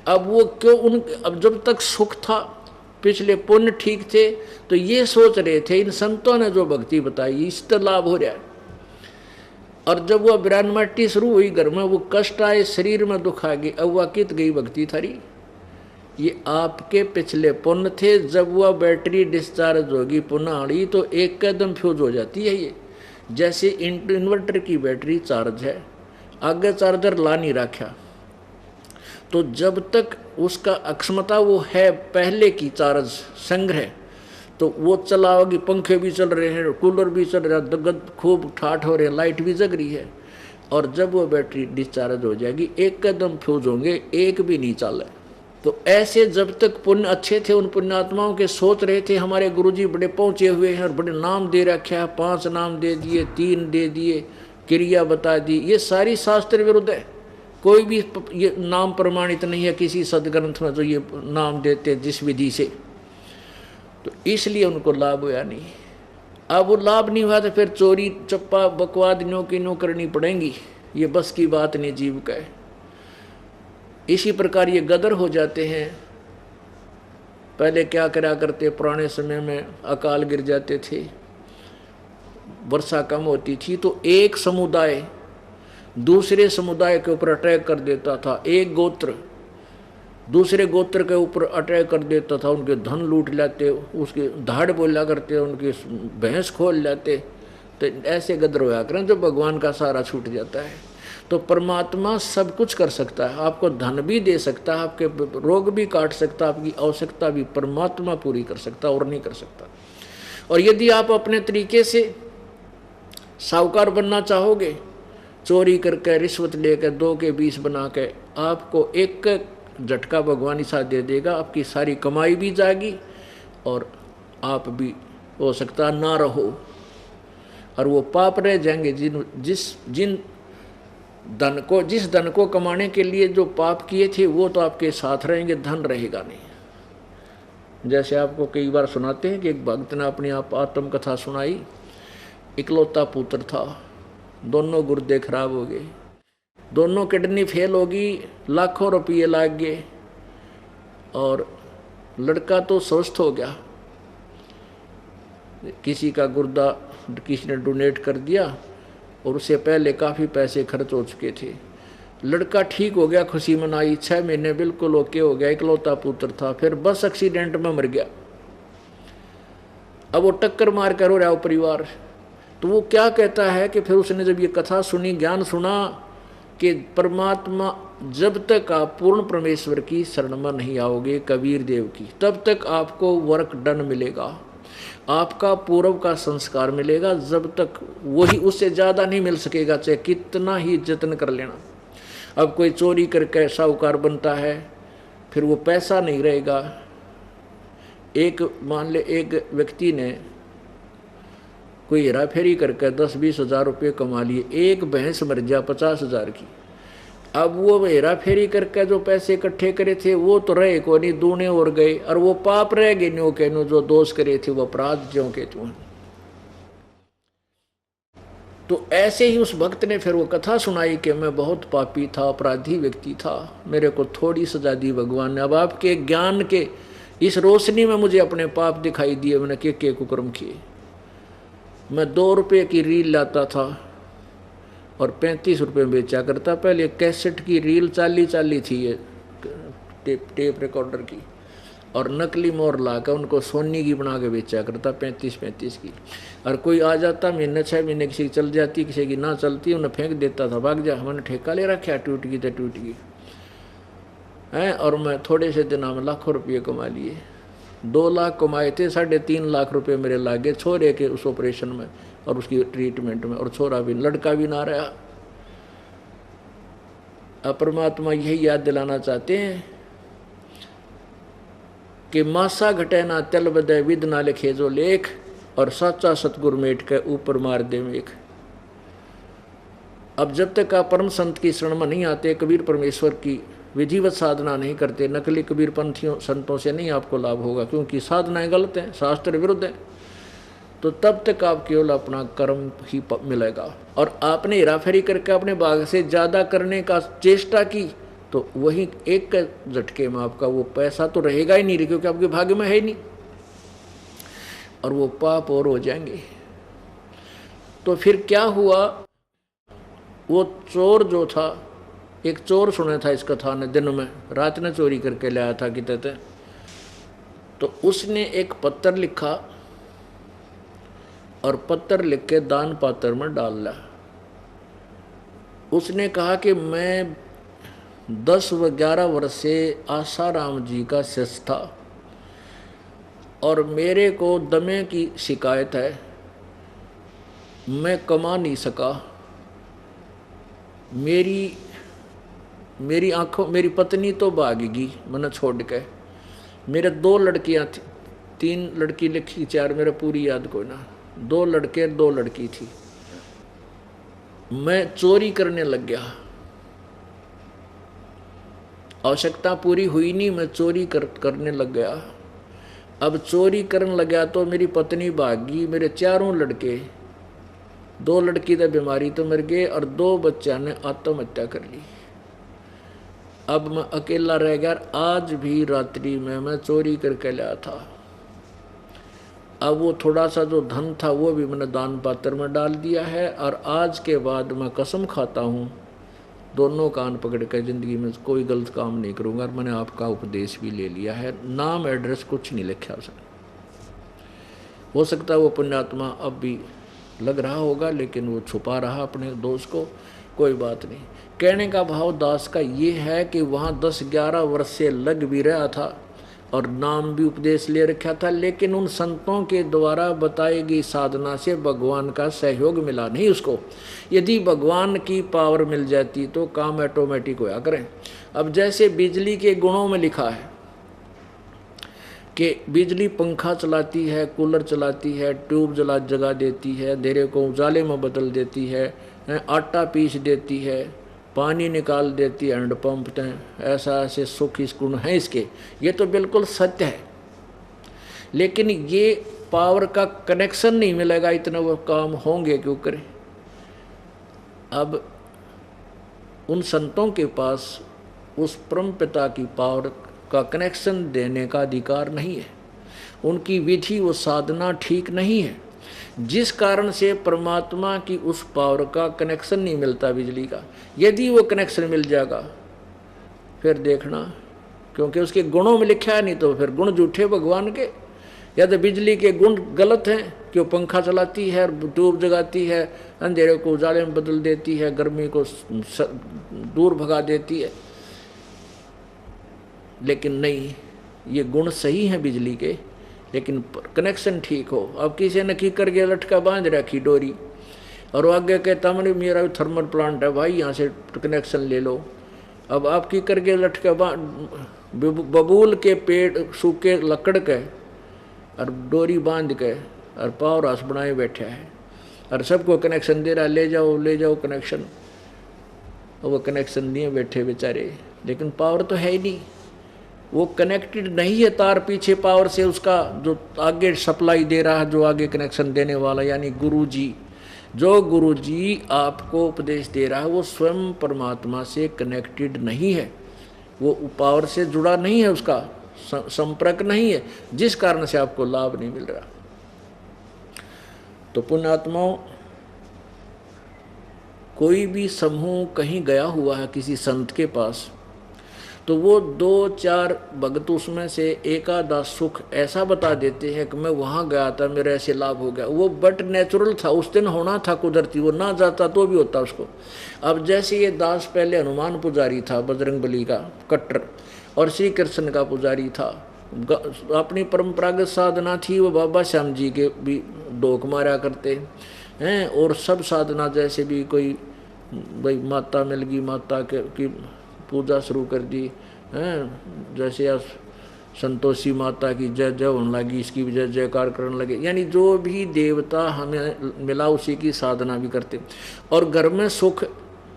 अब वो क्यों अब जब तक सुख था, पिछले पुण्य ठीक थे, तो ये सोच रहे थे इन संतों ने जो भक्ति बताई इससे लाभ हो रहा है। और जब वह बिरानमाटी शुरू हुई घर में, वो कष्ट आए, शरीर में दुख आ गई, अब वह कित गई भक्ति थारी, ये आपके पिछले पुण्य थे। जब वह बैटरी डिस्चार्ज होगी पुनः आड़ी तो एक कदम फ्यूज हो जाती है। ये जैसे इन्वर्टर की बैटरी चार्ज है, आगे चार्जर ला नहीं रखा, तो जब तक उसका अक्षमता वो है पहले की चार्ज संग्रह, तो वो चलाओगी। पंखे भी चल रहे हैं, कूलर भी चल रहा है, गद खूब ठाठ हो रहे हैं, लाइट भी जग रही है, और जब वो बैटरी डिस्चार्ज हो जाएगी एक कदम फ्यूज होंगे, एक भी नहीं चल। तो ऐसे जब तक पुण्य अच्छे थे, उन पुण्यात्माओं के सोच रहे थे हमारे गुरुजी बड़े पहुंचे हुए हैं और बड़े नाम दे रखे, 5 नाम दे दिए, 3 दे दिए, क्रिया बता दी, ये सारी शास्त्र विरुद्ध है। कोई भी ये नाम प्रमाणित नहीं है किसी सदग्रंथ में जो ये नाम देते जिस विधि से, तो इसलिए उनको लाभ हुआ नहीं। अब वो लाभ नहीं हुआ तो फिर चोरी चप्पा बकवाद न्यों की न्यों करनी पड़ेंगी, ये बस की बात नहीं जीव का है। इसी प्रकार ये गदर हो जाते हैं। पहले क्या करा करते, पुराने समय में अकाल गिर जाते थे, वर्षा कम होती थी, तो एक समुदाय दूसरे समुदाय के ऊपर अटैक कर देता था, एक गोत्र दूसरे गोत्र के ऊपर अटैक कर देता था, उनके धन लूट लेते, उसके धाड़ बोला करते, उनकी भैंस खोल लेते। तो ऐसे गदर होया करें जब भगवान का सारा छूट जाता है। तो परमात्मा सब कुछ कर सकता है, आपको धन भी दे सकता है, आपके रोग भी काट सकता है, आपकी आवश्यकता भी परमात्मा पूरी कर सकता और नहीं कर सकता। और यदि आप अपने तरीके से साहूकार बनना चाहोगे, चोरी करके रिश्वत लेकर 2 के 20 बना के, आपको एक झटका भगवान साथ दे देगा, आपकी सारी कमाई भी जाएगी और आप भी हो सकता ना रहो, और वो पाप रह जाएंगे जिस धन को कमाने के लिए जो पाप किए थे वो तो आपके साथ रहेंगे, धन रहेगा नहीं। जैसे आपको कई बार सुनाते हैं कि एक भक्त ने अपनी आप आत्मकथा सुनाई। इकलौता पुत्र था, दोनों गुर्दे खराब हो गए, दोनों किडनी फेल होगी, लाखों रुपये लाग गए, और लड़का तो स्वस्थ हो गया। किसी का गुर्दा किसी ने डोनेट कर दिया और उससे पहले काफ़ी पैसे खर्च हो चुके थे। लड़का ठीक हो गया, खुशी मनाई, 6 महीने बिल्कुल ओके हो गया, इकलौता पुत्र था। फिर बस एक्सीडेंट में मर गया। अब वो टक्कर मार कर रो रहा हो परिवार। तो वो क्या कहता है कि फिर उसने जब ये कथा सुनी, ज्ञान सुना कि परमात्मा, जब तक आप पूर्ण परमेश्वर की शरण में नहीं आओगे, कबीर देव की, तब तक आपको वर्क डन मिलेगा, आपका पूर्व का संस्कार मिलेगा, जब तक वही, उससे ज़्यादा नहीं मिल सकेगा, चाहे कितना ही जतन कर लेना। अब कोई चोरी करके साहूकार बनता है, फिर वो पैसा नहीं रहेगा। एक मान ले एक व्यक्ति ने कोई हेरा फेरी करके 10-20 हज़ार रुपये कमा लिए, एक भैंस मर गया 50,000 की। अब वो हेरा फेरी करके जो पैसे इकट्ठे करे थे वो तो रहे को नहीं, दूने और गए, और वो पाप रह गए न्यो के नो, जो दोष करे थे वो अपराध ज्यों के त्यों। तो ऐसे ही उस भक्त ने फिर वो कथा सुनाई कि मैं बहुत पापी था, अपराधी व्यक्ति था, मेरे को थोड़ी सजा दी भगवान ने। अब आपके ज्ञान के इस रोशनी में मुझे अपने पाप दिखाई दिए, मैंने के कुकर्म किए। मैं 2 रुपये की रील लाता था और 35 रुपये में बेचा करता। पहले कैसेट की रील 40 थी, ये टेप रिकॉर्डर की, और नकली मोहर लाकर उनको सोनी की बना के बेचा करता 35 की। और कोई आ जाता, महीने 6 महीने किसी की चल जाती, किसी की ना चलती, उन्हें फेंक देता था, भाग जा, हमने ठेका ले रखा, टूट गई तो टूट गई है। और मैं थोड़े से दिनों में लाखों रुपये कमा लिए। 2 लाख कमाए थे, 3.5 लाख रुपये मेरे लागे छोरे के उस ऑपरेशन में और उसकी ट्रीटमेंट में, और छोरा भी, लड़का भी ना रहा। अब परमात्मा यही याद दिलाना चाहते हैं कि मासा घटे ना तल बदे, विद ना लिखे जो लेख, और साचा सतगुरु मेट के ऊपर मार दे मेख। अब जब तक आप परम संत की शरण में नहीं आते, कबीर परमेश्वर की विधिवत साधना नहीं करते, नकली कबीर पंथियों संतों से नहीं आपको लाभ होगा, क्योंकि साधनाएं गलत हैं, शास्त्र विरुद्ध है। तो तब तक आप केवल अपना कर्म ही मिलेगा। और आपने हेराफेरी करके अपने भाग से ज़्यादा करने का चेष्टा की, तो वही एक झटके में आपका वो पैसा तो रहेगा ही नहीं, क्योंकि आपके भाग्य में है ही नहीं, और वो पाप और हो जाएंगे। तो फिर क्या हुआ, वो चोर जो था एक चोर सुना था इस कथा ने, दिन में रात ने चोरी करके लाया था कि कहते, तो उसने एक पत्र लिखा और पत्र लिख के दान पात्र में डाल लिया। उसने कहा कि मैं 10 व 11 वर्ष से आसाराम जी का शिष्य था और मेरे को दमे की शिकायत है, मैं कमा नहीं सका, मेरी आंखों, मेरी पत्नी तो भागेगी मैंने छोड़ के, मेरे 2 लड़कियां थी, 3 लड़की लिखी, 4 मेरे पूरी याद कोई ना, 2 लड़के 2 लड़की थी। मैं चोरी करने लग गया, आवश्यकता पूरी हुई नहीं, मैं चोरी करने लग गया। अब चोरी करने लगा तो मेरी पत्नी भागी, मेरे 4 लड़के, 2 लड़की तो बीमारी तो मर गए और 2 बच्चा ने आत्महत्या कर ली। अब मैं अकेला रह गया। आज भी रात्रि में मैं चोरी करके लाया था। अब वो थोड़ा सा जो धन था वो भी मैंने दान पात्र में डाल दिया है और आज के बाद मैं कसम खाता हूँ दोनों कान पकड़ कर ज़िंदगी में कोई गलत काम नहीं करूँगा। और मैंने आपका उपदेश भी ले लिया है, नाम एड्रेस कुछ नहीं लिखा उसने। हो सकता है वो पुण्यात्मा अब भी लग रहा होगा, लेकिन वो छुपा रहा अपने दोस्त को, कोई बात नहीं। कहने का भाव दास का ये है कि वहाँ 10-11 वर्ष से लग भी रहा था और नाम भी उपदेश ले रखा था, लेकिन उन संतों के द्वारा बताई गई साधना से भगवान का सहयोग मिला नहीं उसको। यदि भगवान की पावर मिल जाती तो काम ऑटोमेटिक होया करें। अब जैसे बिजली के गुणों में लिखा है कि बिजली पंखा चलाती है, कूलर चलाती है, ट्यूब जगा देती है, अंधेरे को उजाले में बदल देती है, आटा पीस देती है, पानी निकाल देती है, हैंड पंप हैं, ऐसा ऐसे सुख इस गुण है इसके, ये तो बिल्कुल सत्य है। लेकिन ये पावर का कनेक्शन नहीं मिलेगा, इतना वो काम होंगे क्यों करें। अब उन संतों के पास उस परम पिता की पावर का कनेक्शन देने का अधिकार नहीं है, उनकी विधि वो साधना ठीक नहीं है, जिस कारण से परमात्मा की उस पावर का कनेक्शन नहीं मिलता बिजली का। यदि वो कनेक्शन मिल जाएगा फिर देखना, क्योंकि उसके गुणों में लिखा है, नहीं तो फिर गुण झूठे भगवान के। या तो बिजली के गुण गलत हैं कि वो पंखा चलाती है, ट्यूब जगाती है, अंधेरे को उजाले में बदल देती है, गर्मी को दूर भगा देती है। लेकिन नहीं, ये गुण सही हैं बिजली के, लेकिन कनेक्शन ठीक हो। अब किसी ने की करके लटका बांध रखी डोरी और वो आगे कहता मैंने मेरा थर्मल प्लांट है भाई, यहाँ से कनेक्शन ले लो। अब आप की करके लटका बबूल के पेड़ सूखे लकड़ के और डोरी बांध के और पावर हाउस बनाए बैठा है और सबको कनेक्शन दे रहा, ले जाओ कनेक्शन। और वो कनेक्शन दिए बैठे बेचारे, लेकिन पावर तो है ही नहीं, वो कनेक्टेड नहीं है तार पीछे पावर से। उसका जो आगे सप्लाई दे रहा है, जो आगे कनेक्शन देने वाला यानी गुरुजी, जो गुरुजी आपको उपदेश दे रहा है वो स्वयं परमात्मा से कनेक्टेड नहीं है, वो पावर से जुड़ा नहीं है, उसका संपर्क नहीं है, जिस कारण से आपको लाभ नहीं मिल रहा। तो पुण्यात्माओं, कोई भी समूह कहीं गया हुआ है किसी संत के पास, तो वो 2-4 भगत उसमें से एक आधा सुख ऐसा बता देते हैं कि मैं वहाँ गया था, मेरा ऐसे लाभ हो गया। वो बट नेचुरल था, उस दिन होना था कुदरती, वो ना जाता तो भी होता उसको। अब जैसे ये दास पहले हनुमान पुजारी था, बजरंगबली का कट्टर, और श्री कृष्ण का पुजारी था। अपनी परंपरागत साधना थी, वो बाबा श्याम जी के भी डोक मारा करते हैं। और सब साधना जैसे भी कोई भाई माता मिल गई, माता की पूजा शुरू कर दी हैं, जैसे आज संतोषी माता की जय जय होने लगी, इसकी भी जय जयकार करने लगे, यानी जो भी देवता हमें मिला उसी की साधना भी करते। और घर में सुख,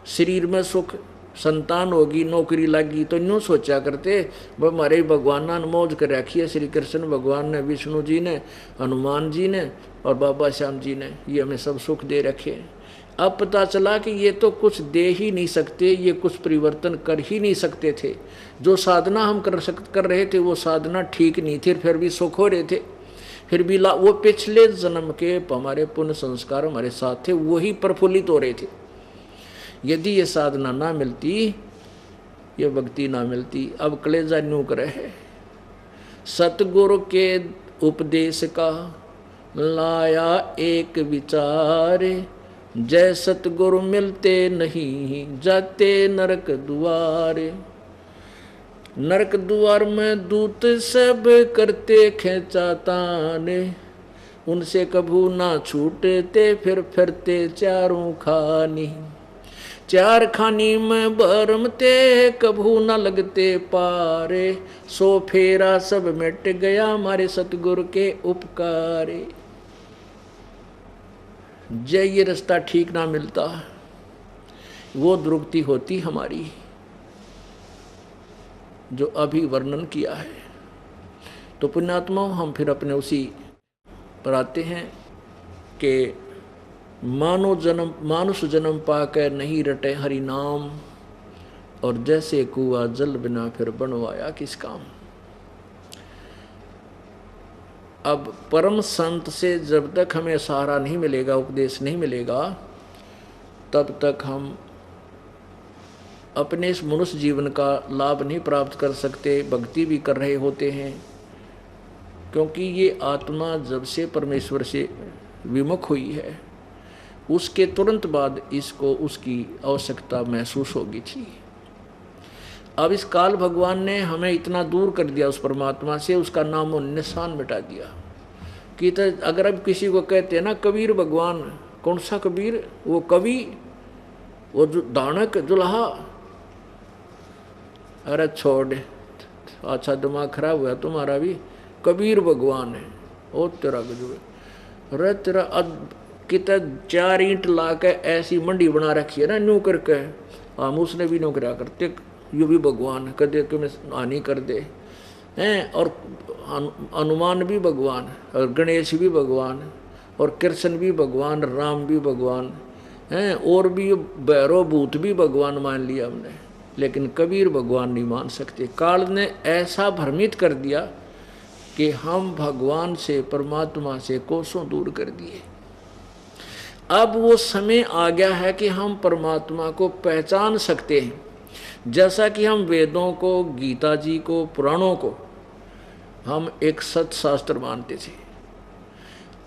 शरीर में सुख, संतान होगी, नौकरी लगी, तो यूँ सोचा करते वह हमारे भगवान ने अनमोज कर रखी है, श्री कृष्ण भगवान ने, विष्णु जी ने, हनुमान जी ने और बाबा श्याम जी ने, ये हमें सब सुख दे रखे। अब पता चला कि ये तो कुछ दे ही नहीं सकते, ये कुछ परिवर्तन कर ही नहीं सकते थे। जो साधना हम कर रहे थे वो साधना ठीक नहीं थी, फिर भी सुख हो रहे थे, फिर भी वो पिछले जन्म के हमारे पुण्य संस्कार हमारे साथ थे, वही प्रफुल्लित हो रहे थे। यदि ये साधना ना मिलती ये भक्ति ना मिलती। अब कलेजा न्यू करे है, सतगुरु के उपदेश का लाया एक विचारे, जय सतगुरु मिलते नहीं जाते नरक दुआरे। नरक द्वार में दूत सब करते खेचाताने, उनसे कभू ना छूटते फिर फिरते चारों खानी। चार खानी में बरमते कभू न लगते पारे, सो फेरा सब मिट गया हमारे सतगुरु के उपकारे। जय ये रास्ता ठीक ना मिलता, वो दुर्गति होती हमारी जो अभी वर्णन किया है। तो पुण्यात्मा हम फिर अपने उसी पर आते हैं कि मानुष जन्म पाकर नहीं रटे हरि नाम, और जैसे कुआ जल बिना फिर बनवाया किस काम। अब परम संत से जब तक हमें सहारा नहीं मिलेगा, उपदेश नहीं मिलेगा, तब तक हम अपने इस मनुष्य जीवन का लाभ नहीं प्राप्त कर सकते। भक्ति भी कर रहे होते हैं, क्योंकि ये आत्मा जब से परमेश्वर से विमुख हुई है, उसके तुरंत बाद इसको उसकी आवश्यकता महसूस होगी थी। अब इस काल भगवान ने हमें इतना दूर कर दिया उस परमात्मा से, उसका नाम और निशान मिटा दिया कि तो अगर अब किसी को कहते हैं ना कबीर भगवान, कौन सा कबीर? वो कवि, वो जो दानक जुल्हा, अरे छोड़, अच्छा दिमाग खराब हुआ तुम्हारा भी। कबीर भगवान है, ओ तेरा गजब, अरे तेरा कितना 4 ईंट ला के ऐसी मंडी बना रखी है ना न्यू करके, हम उसने भी न्यू करा करते, यू भी भगवान कदे तुम्हें हानि कर दे हैं। और हनुमान भी भगवान, और गणेश भी भगवान, और कृष्ण भी भगवान, राम भी भगवान हैं, और भी भैरव भूत भी भगवान मान लिया हमने, लेकिन कबीर भगवान नहीं मान सकते। काल ने ऐसा भ्रमित कर दिया कि हम भगवान से, परमात्मा से कोसों दूर कर दिए। अब वो समय आ गया है कि हम परमात्मा को पहचान सकते हैं, जैसा कि हम वेदों को, गीता जी को, पुराणों को हम एक सत शास्त्र मानते थे।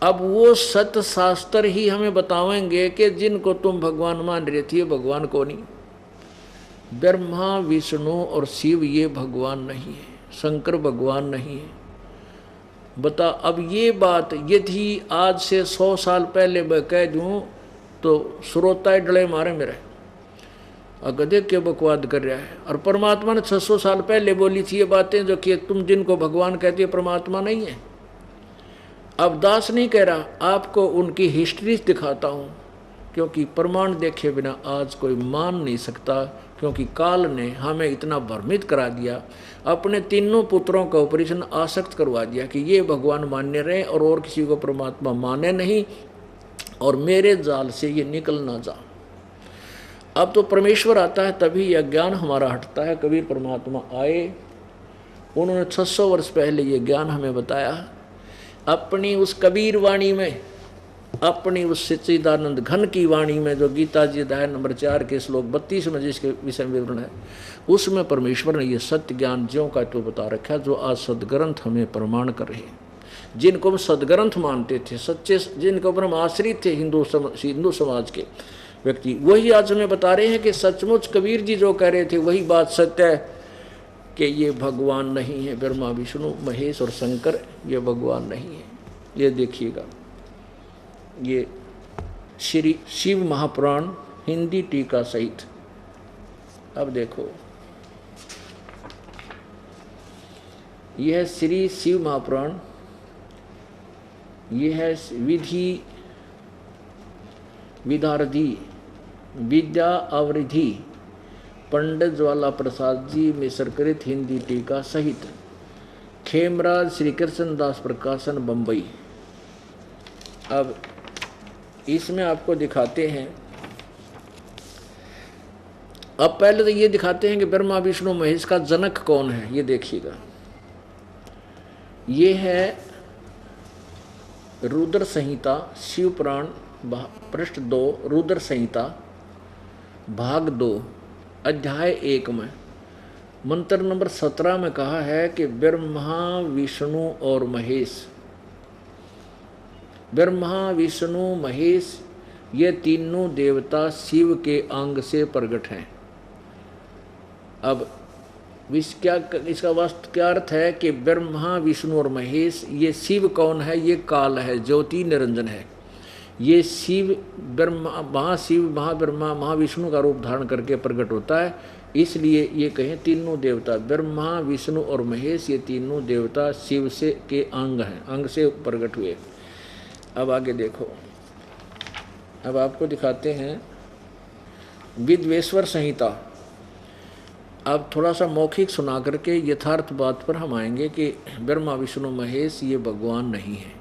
अब वो सत शास्त्र ही हमें बतावेंगे कि जिनको तुम भगवान मान रहे थे भगवान को नहीं। ब्रह्मा, विष्णु और शिव ये भगवान नहीं है, शंकर भगवान नहीं है। बता, अब ये बात यदि आज से 100 साल पहले मैं कह दूं तो श्रोता डले मारे मेरे, गधे के बकवाद कर रहा है। और परमात्मा ने 600 साल पहले बोली थी ये बातें, जो कि तुम जिनको भगवान कहते हो परमात्मा नहीं है। अब दास नहीं कह रहा, आपको उनकी हिस्ट्री दिखाता हूँ, क्योंकि प्रमाण देखे बिना आज कोई मान नहीं सकता, क्योंकि काल ने हमें इतना भ्रमित करा दिया। अपने तीनों पुत्रों का ऑपरेशन आसक्त करवा दिया कि ये भगवान मान्य रहे और किसी को परमात्मा माने नहीं, और मेरे जाल से ये निकल ना जा। अब तो परमेश्वर आता है तभी यह ज्ञान हमारा हटता है। कबीर परमात्मा आए, उन्होंने 600 वर्ष पहले ये ज्ञान हमें बताया। अपनी उस कबीर वाणी में, अपनी उस सच्चिदानंद घन की वाणी में, जो गीता जी अध्याय नंबर 4 के श्लोक 32 में जिसके विषय में विवरण है, उसमें परमेश्वर ने ये सत्य ज्ञान ज्यों का तो बता रखा है, जो आज सदग्रंथ हमें प्रमाण कर रहे हैं। जिनको हम सदग्रंथ मानते थे, सच्चे जिनको पर हम आश्रित थे, हिंदू समाज के व्यक्ति, वही आज हमें बता रहे हैं कि सचमुच कबीर जी जो कह रहे थे वही बात सत्य है कि ये भगवान नहीं है। ब्रह्मा, विष्णु, महेश और शंकर ये भगवान नहीं है। ये देखिएगा, ये श्री शिव महापुराण हिंदी टीका सहित। अब देखो, यह है श्री शिव महापुराण, यह है विधि विदारधि विद्या आवृद्धि पंडित ज्वाला प्रसाद जी मिश्रकृत हिंदी टीका सहित, खेमराज श्री कृष्ण दास प्रकाशन बम्बई। अब इसमें आपको दिखाते हैं, अब पहले तो ये दिखाते हैं कि ब्रह्मा, विष्णु, महेश का जनक कौन है। ये देखिएगा, ये है रुद्र संहिता, शिव पुराण पृष्ठ 2, रुद्र संहिता भाग 2 अध्याय 1 में मंत्र नंबर 17 में कहा है कि ब्रह्मा विष्णु और महेश, ब्रह्मा विष्णु महेश ये तीनों देवता शिव के अंग से प्रकट हैं। अब क्या इसका वास्तव क्या अर्थ है कि ब्रह्मा विष्णु और महेश, ये शिव कौन है? ये काल है, ज्योति निरंजन है। ये शिव ब्रह्मा, महाशिव, महाब्रह्मा, महाविष्णु का रूप धारण करके प्रकट होता है। इसलिए ये कहें तीनों देवता ब्रह्मा विष्णु और महेश ये तीनों देवता शिव से के अंग हैं, अंग से प्रकट हुए। अब आगे देखो, अब आपको दिखाते हैं विद्वेश्वर संहिता। अब थोड़ा सा मौखिक सुना करके यथार्थ बात पर हम आएंगे कि ब्रह्मा विष्णु महेश ये भगवान नहीं है,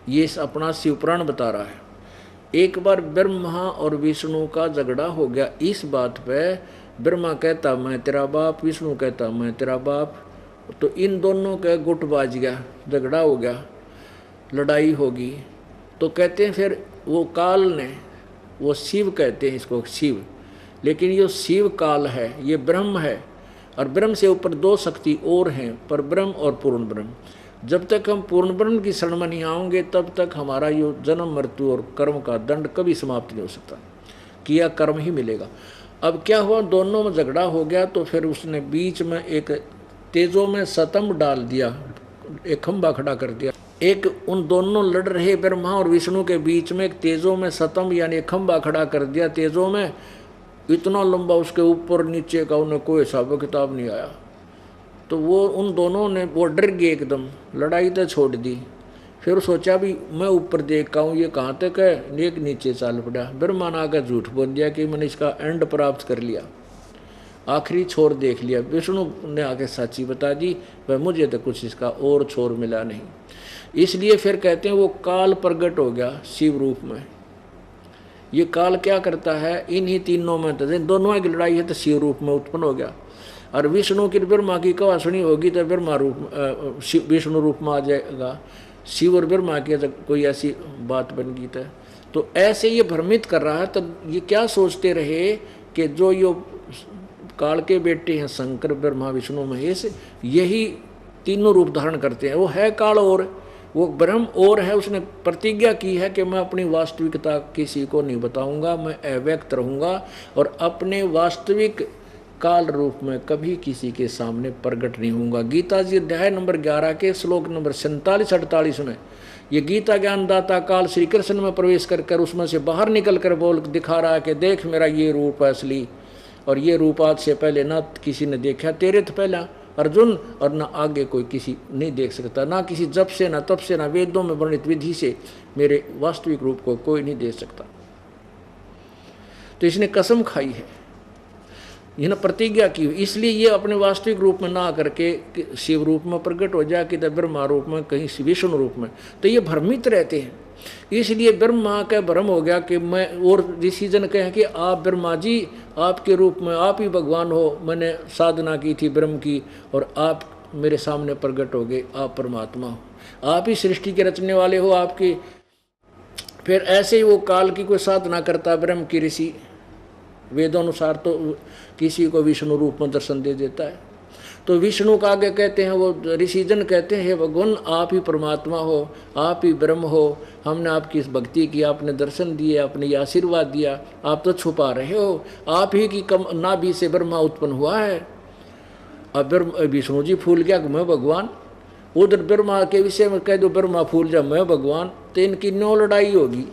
ये अपना शिवपुराण बता रहा है। एक बार ब्रह्मा और विष्णु का झगड़ा हो गया इस बात पे, ब्रह्मा कहता मैं तेरा बाप, विष्णु कहता मैं तेरा बाप, तो इन दोनों का गुट बाज गया, झगड़ा हो गया, लड़ाई होगी। तो कहते हैं फिर वो काल ने, वो शिव कहते हैं इसको शिव, लेकिन ये शिव काल है, ये ब्रह्म है, और ब्रह्म से ऊपर दो शक्ति और हैं, पर ब्रह्म और पूर्ण ब्रह्म। जब तक हम पूर्ण ब्रह्म की शरण में नहीं आएंगे तब तक हमारा ये जन्म मृत्यु और कर्म का दंड कभी समाप्त नहीं हो सकता, किया कर्म ही मिलेगा। अब क्या हुआ, दोनों में झगड़ा हो गया, तो फिर उसने बीच में एक तेजों में सतम डाल दिया, एक खंभा खड़ा कर दिया। एक उन दोनों लड़ रहे ब्रह्मा और विष्णु के बीच में एक तेजों में सतम यानी एक खंभा खड़ा कर दिया तेजों में, इतना लंबा, उसके ऊपर नीचे का उन्हें कोई हिसाब किताब नहीं आया। तो वो उन दोनों ने, वो डर गए एकदम, लड़ाई तो छोड़ दी। फिर सोचा भी मैं ऊपर देख का हूँ, ये कहाँ तक है, एक नीचे चाल पड़ा। ब्रह्मा ने आकर झूठ बोल दिया कि मैंने इसका एंड प्राप्त कर लिया, आखिरी छोर देख लिया। विष्णु ने आके साची बता दी, वह मुझे तो कुछ इसका और छोर मिला नहीं। इसलिए फिर कहते हैं वो काल प्रकट हो गया शिव रूप में। ये काल क्या करता है, इन्हीं तीनों में तो दोनों की लड़ाई है तो शिव रूप में उत्पन्न हो गया। और विष्णु की ब्रह्मा की कवा सुनी होगी तो ब्रह्मा रूप विष्णु रूप में आ जाएगा। शिव और ब्रह्मा की कोई ऐसी बात बन गई तो ऐसे ये भ्रमित कर रहा है। तो ये क्या सोचते रहे कि जो ये काल के बेटे हैं शंकर ब्रह्मा विष्णु महेश, यही तीनों रूप धारण करते हैं। वो है काल और वो ब्रह्म और है। उसने प्रतिज्ञा की है कि मैं अपनी वास्तविकता किसी को नहीं बताऊंगा, मैं अव्यक्त रहूंगा और अपने वास्तविक काल रूप में कभी किसी के सामने प्रकट नहीं होऊंगा। गीता जी अध्याय नंबर 11 के श्लोक नंबर 47-48 में ये गीता ज्ञानदाता काल श्री कृष्ण में प्रवेश कर उसमें से बाहर निकल कर बोल दिखा रहा है कि देख मेरा ये रूप है असली, और ये रूप आज से पहले ना किसी ने देखा, तेरे तो पहला अर्जुन, और ना आगे कोई किसी नहीं देख सकता, ना किसी जप से ना तप से ना वेदों में वर्णित विधि से मेरे वास्तविक रूप को कोई नहीं देख सकता। तो इसने कसम खाई है, इन्हें प्रतिज्ञा की, इसलिए ये अपने वास्तविक रूप में ना करके शिव रूप में प्रकट हो जाए, कि ब्रह्मा रूप में, कहीं विष्णु रूप में। तो ये भ्रमित रहते हैं। इसलिए ब्रह्मा का भ्रम हो गया कि मैं, और ऋषि जन कहें कि आप ब्रह्मा जी आपके रूप में आप ही भगवान हो, मैंने साधना की थी ब्रह्म की और आप मेरे सामने प्रकट हो गए, आप परमात्मा हो, आप ही सृष्टि के रचने वाले हो आपके। फिर ऐसे ही वो काल की कोई साधना करता ब्रह्म की ऋषि, वेदानुसार तो किसी को विष्णु रूप में दर्शन दे देता है। तो विष्णु का आगे कहते हैं, वो ऋषिजन कहते हैं, भगवान आप ही परमात्मा हो, आप ही ब्रह्म हो, हमने आपकी इस भक्ति की, आपने दर्शन दिए, आपने ये आशीर्वाद दिया, आप तो छुपा रहे हो, आप ही की कम नाभि से ब्रह्मा उत्पन्न हुआ है। अब विष्णु जी फूल गया मैं भगवान, उधर ब्रह्मा के विषय में कह दो ब्रह्मा फूल जा मैं भगवान, तो इनकी नो लड़ाई होगी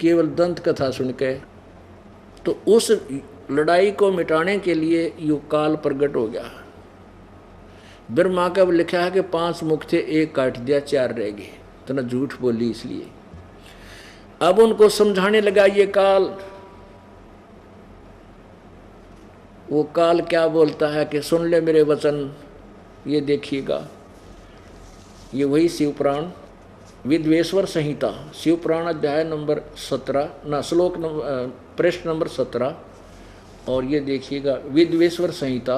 केवल दंत कथा सुन के। तो उस लड़ाई को मिटाने के लिए यु काल प्रकट हो गया। ब्रह्मा का लिखा है कि 5 मुख थे, 1 काट दिया, 4 रह गए, तो ना झूठ बोली। इसलिए अब उनको समझाने लगा ये काल। वो काल क्या बोलता है कि सुन ले मेरे वचन, ये देखिएगा, ये वही शिवपुराण विद्वेश्वर संहिता, शिवपुराण अध्याय नंबर 17 ना श्लोक नंबर पृष्ठ नंबर 17, और ये देखिएगा विद्वेश्वर संहिता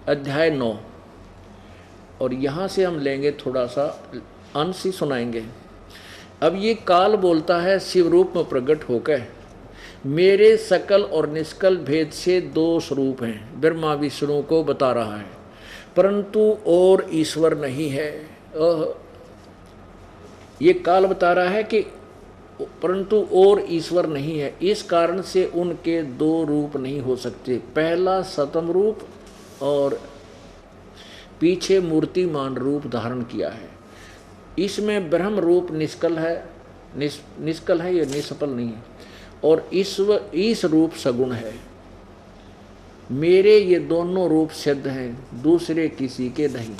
अध्याय 9। और यहाँ से हम लेंगे थोड़ा सा अंश ही सुनाएंगे। अब ये काल बोलता है शिव रूप में प्रकट होकर, मेरे सकल और निष्कल भेद से दो स्वरूप हैं, ब्रह्मा विष्णु को बता रहा है, परंतु और ईश्वर नहीं है। ये काल बता रहा है कि परंतु और ईश्वर नहीं है, इस कारण से उनके दो रूप नहीं हो सकते। पहला सतम रूप और पीछे मूर्तिमान रूप धारण किया है। इसमें ब्रह्म रूप निष्कल है, निष्कल है, ये निष्फल नहीं है, और ईश रूप सगुण है। मेरे ये दोनों रूप सिद्ध हैं, दूसरे किसी के नहीं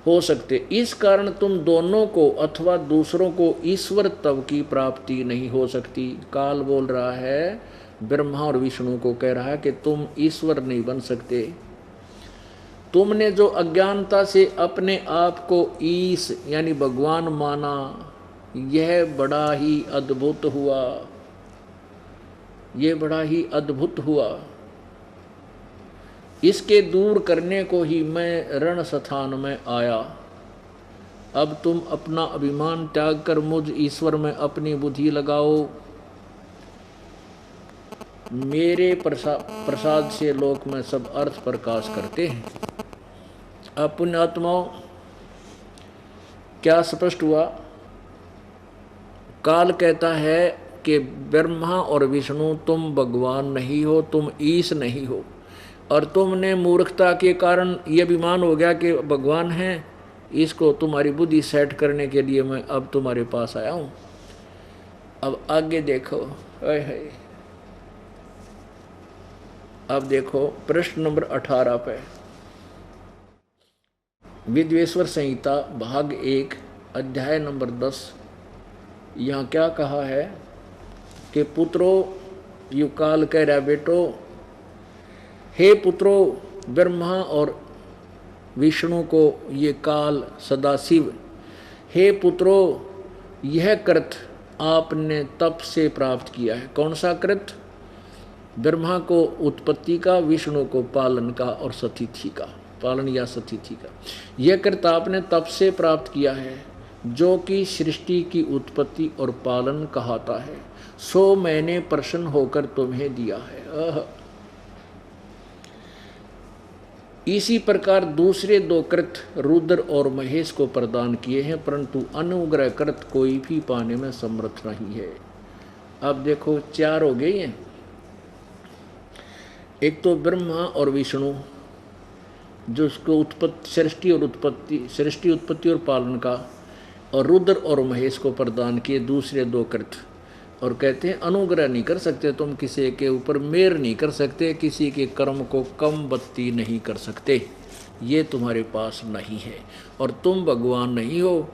हो सकते। इस कारण तुम दोनों को अथवा दूसरों को ईश्वर तब की प्राप्ति नहीं हो सकती। काल बोल रहा है, ब्रह्मा और विष्णु को कह रहा है कि तुम ईश्वर नहीं बन सकते। तुमने जो अज्ञानता से अपने आप को ईश यानी भगवान माना, यह बड़ा ही अद्भुत हुआ, यह बड़ा ही अद्भुत हुआ। इसके दूर करने को ही मैं रण स्थान में आया। अब तुम अपना अभिमान त्याग कर मुझ ईश्वर में अपनी बुद्धि लगाओ। मेरे प्रसाद से लोक में सब अर्थ प्रकाश करते हैं। अब पुण्यात्माओं, क्या स्पष्ट हुआ? काल कहता है कि ब्रह्मा और विष्णु तुम भगवान नहीं हो, तुम ईश नहीं हो, और तुमने मूर्खता के कारण ये अभिमान हो गया कि भगवान हैं। इसको तुम्हारी बुद्धि सेट करने के लिए मैं अब तुम्हारे पास आया हूँ। अब आगे देखो, अब देखो प्रश्न नंबर 18 पे, विद्वेश्वर संहिता भाग 1 अध्याय नंबर 10। यहाँ क्या कहा है कि पुत्रो, यु काल कह रहा बेटो, हे पुत्रो, ब्रह्मा और विष्णु को ये काल सदाशिव, हे पुत्रो, यह कृत आपने तप से प्राप्त किया है। कौन सा कृत? ब्रह्मा को उत्पत्ति का, विष्णु को पालन का और सतिथि का, पालन या सतिथि का। यह कृत आपने तप से प्राप्त किया है, जो कि सृष्टि की उत्पत्ति और पालन कहता है, सो मैंने प्रसन्न होकर तुम्हें दिया है। इसी प्रकार दूसरे दो कृत रुद्र और महेश को प्रदान किए हैं, परंतु अनुग्रह कृत कोई भी पाने में समर्थ नहीं है। अब देखो 4 हो गई हैं। एक तो ब्रह्मा और विष्णु, जो उसको उत्पत्ति, सृष्टि उत्पत्ति और पालन का, और रुद्र और महेश को प्रदान किए दूसरे दो कृत। और कहते हैं अनुग्रह नहीं कर सकते तुम, किसी के ऊपर मेर नहीं कर सकते, किसी के कर्म को कम बत्ती नहीं कर सकते, ये तुम्हारे पास नहीं है, और तुम भगवान नहीं हो।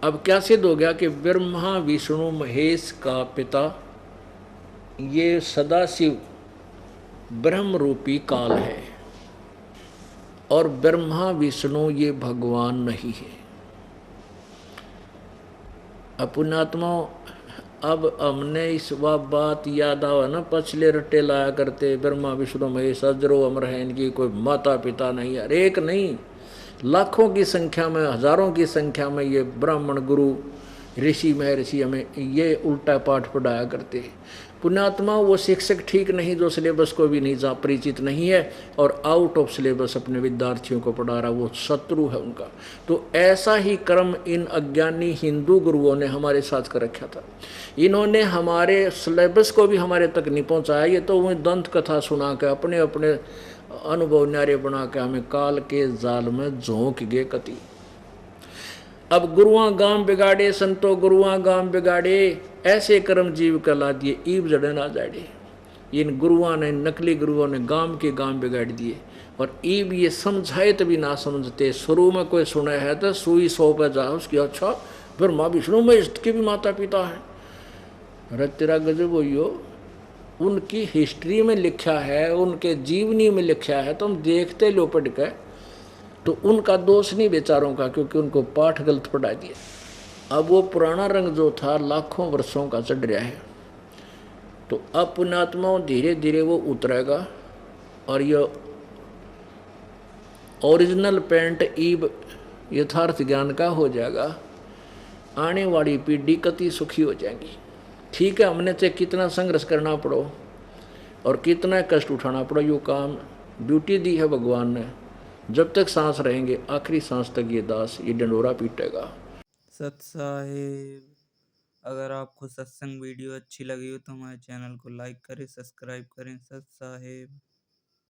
अब क्या सिद्ध हो गया कि ब्रह्मा विष्णु महेश का पिता ये सदाशिव ब्रह्म रूपी काल है, और ब्रह्मा विष्णु ये भगवान नहीं है। पुण्यात्मा, अब हमने इस बात याद आवा ना, पछले रट्टे लाया करते, ब्रह्मा विष्णु महेश अजरो अमर है, इनकी कोई माता पिता नहीं है। एक नहीं, लाखों की संख्या में, हजारों की संख्या में ये ब्राह्मण गुरु ऋषि महर्षि हमें ये उल्टा पाठ पढ़ाया करते हैं। पुण्यात्मा, वो शिक्षक ठीक नहीं जो सिलेबस को भी नहीं परिचित नहीं है और आउट ऑफ सिलेबस अपने विद्यार्थियों को पढ़ा रहा, वो शत्रु है उनका। तो ऐसा ही कर्म इन अज्ञानी हिंदू गुरुओं ने हमारे साथ कर रखा था। इन्होंने हमारे सिलेबस को भी हमारे तक नहीं पहुंचाया। ये तो वही दंत कथा सुना के अपने अपने अनुभव न्यारे बना के हमें काल के जाल में झोंक गए कति। अब गुरुआ गांव बिगाड़े, संतो गुरुआ गांव बिगाड़े, ऐसे कर्म जीव कला दिए, ईब जड़े ना जाड़े। इन गुरुआ ने, नकली गुरुओं ने गांव के गांव बिगाड़ दिए, और ईब ये समझाए तभी ना समझते। शुरू में कोई सुना है तो सुई 100 पे जाए उसकी, अच्छा ब्रह्मा विष्णु महेश के भी माता पिता है। अरे तेरा गजब हो, उनकी हिस्ट्री में लिखा है, उनके जीवनी में लिखा है, तुम देखते लो पढ़ के, तो उनका दोष नहीं बेचारों का, क्योंकि उनको पाठ गलत पढ़ा दिया। अब वो पुराना रंग जो था लाखों वर्षों का चढ़ रहा है, तो अब पुण्यात्माओं धीरे धीरे वो उतरेगा, और ये ओरिजिनल पेंट ईब यथार्थ ज्ञान का हो जाएगा। आने वाली पीढ़ी कति सुखी हो जाएगी। ठीक है, हमने चाहे कितना संघर्ष करना पड़ो और कितना कष्ट उठाना पड़ो, यो काम ड्यूटी दी है भगवान ने। जब तक सांस रहेंगे आखिरी सांस तक ये दास ये डंडोरा पीटेगा। सत साहेब, अगर आपको सत्संग वीडियो अच्छी लगी हो तो हमारे चैनल को लाइक करें, सब्सक्राइब करें। सत साहेब।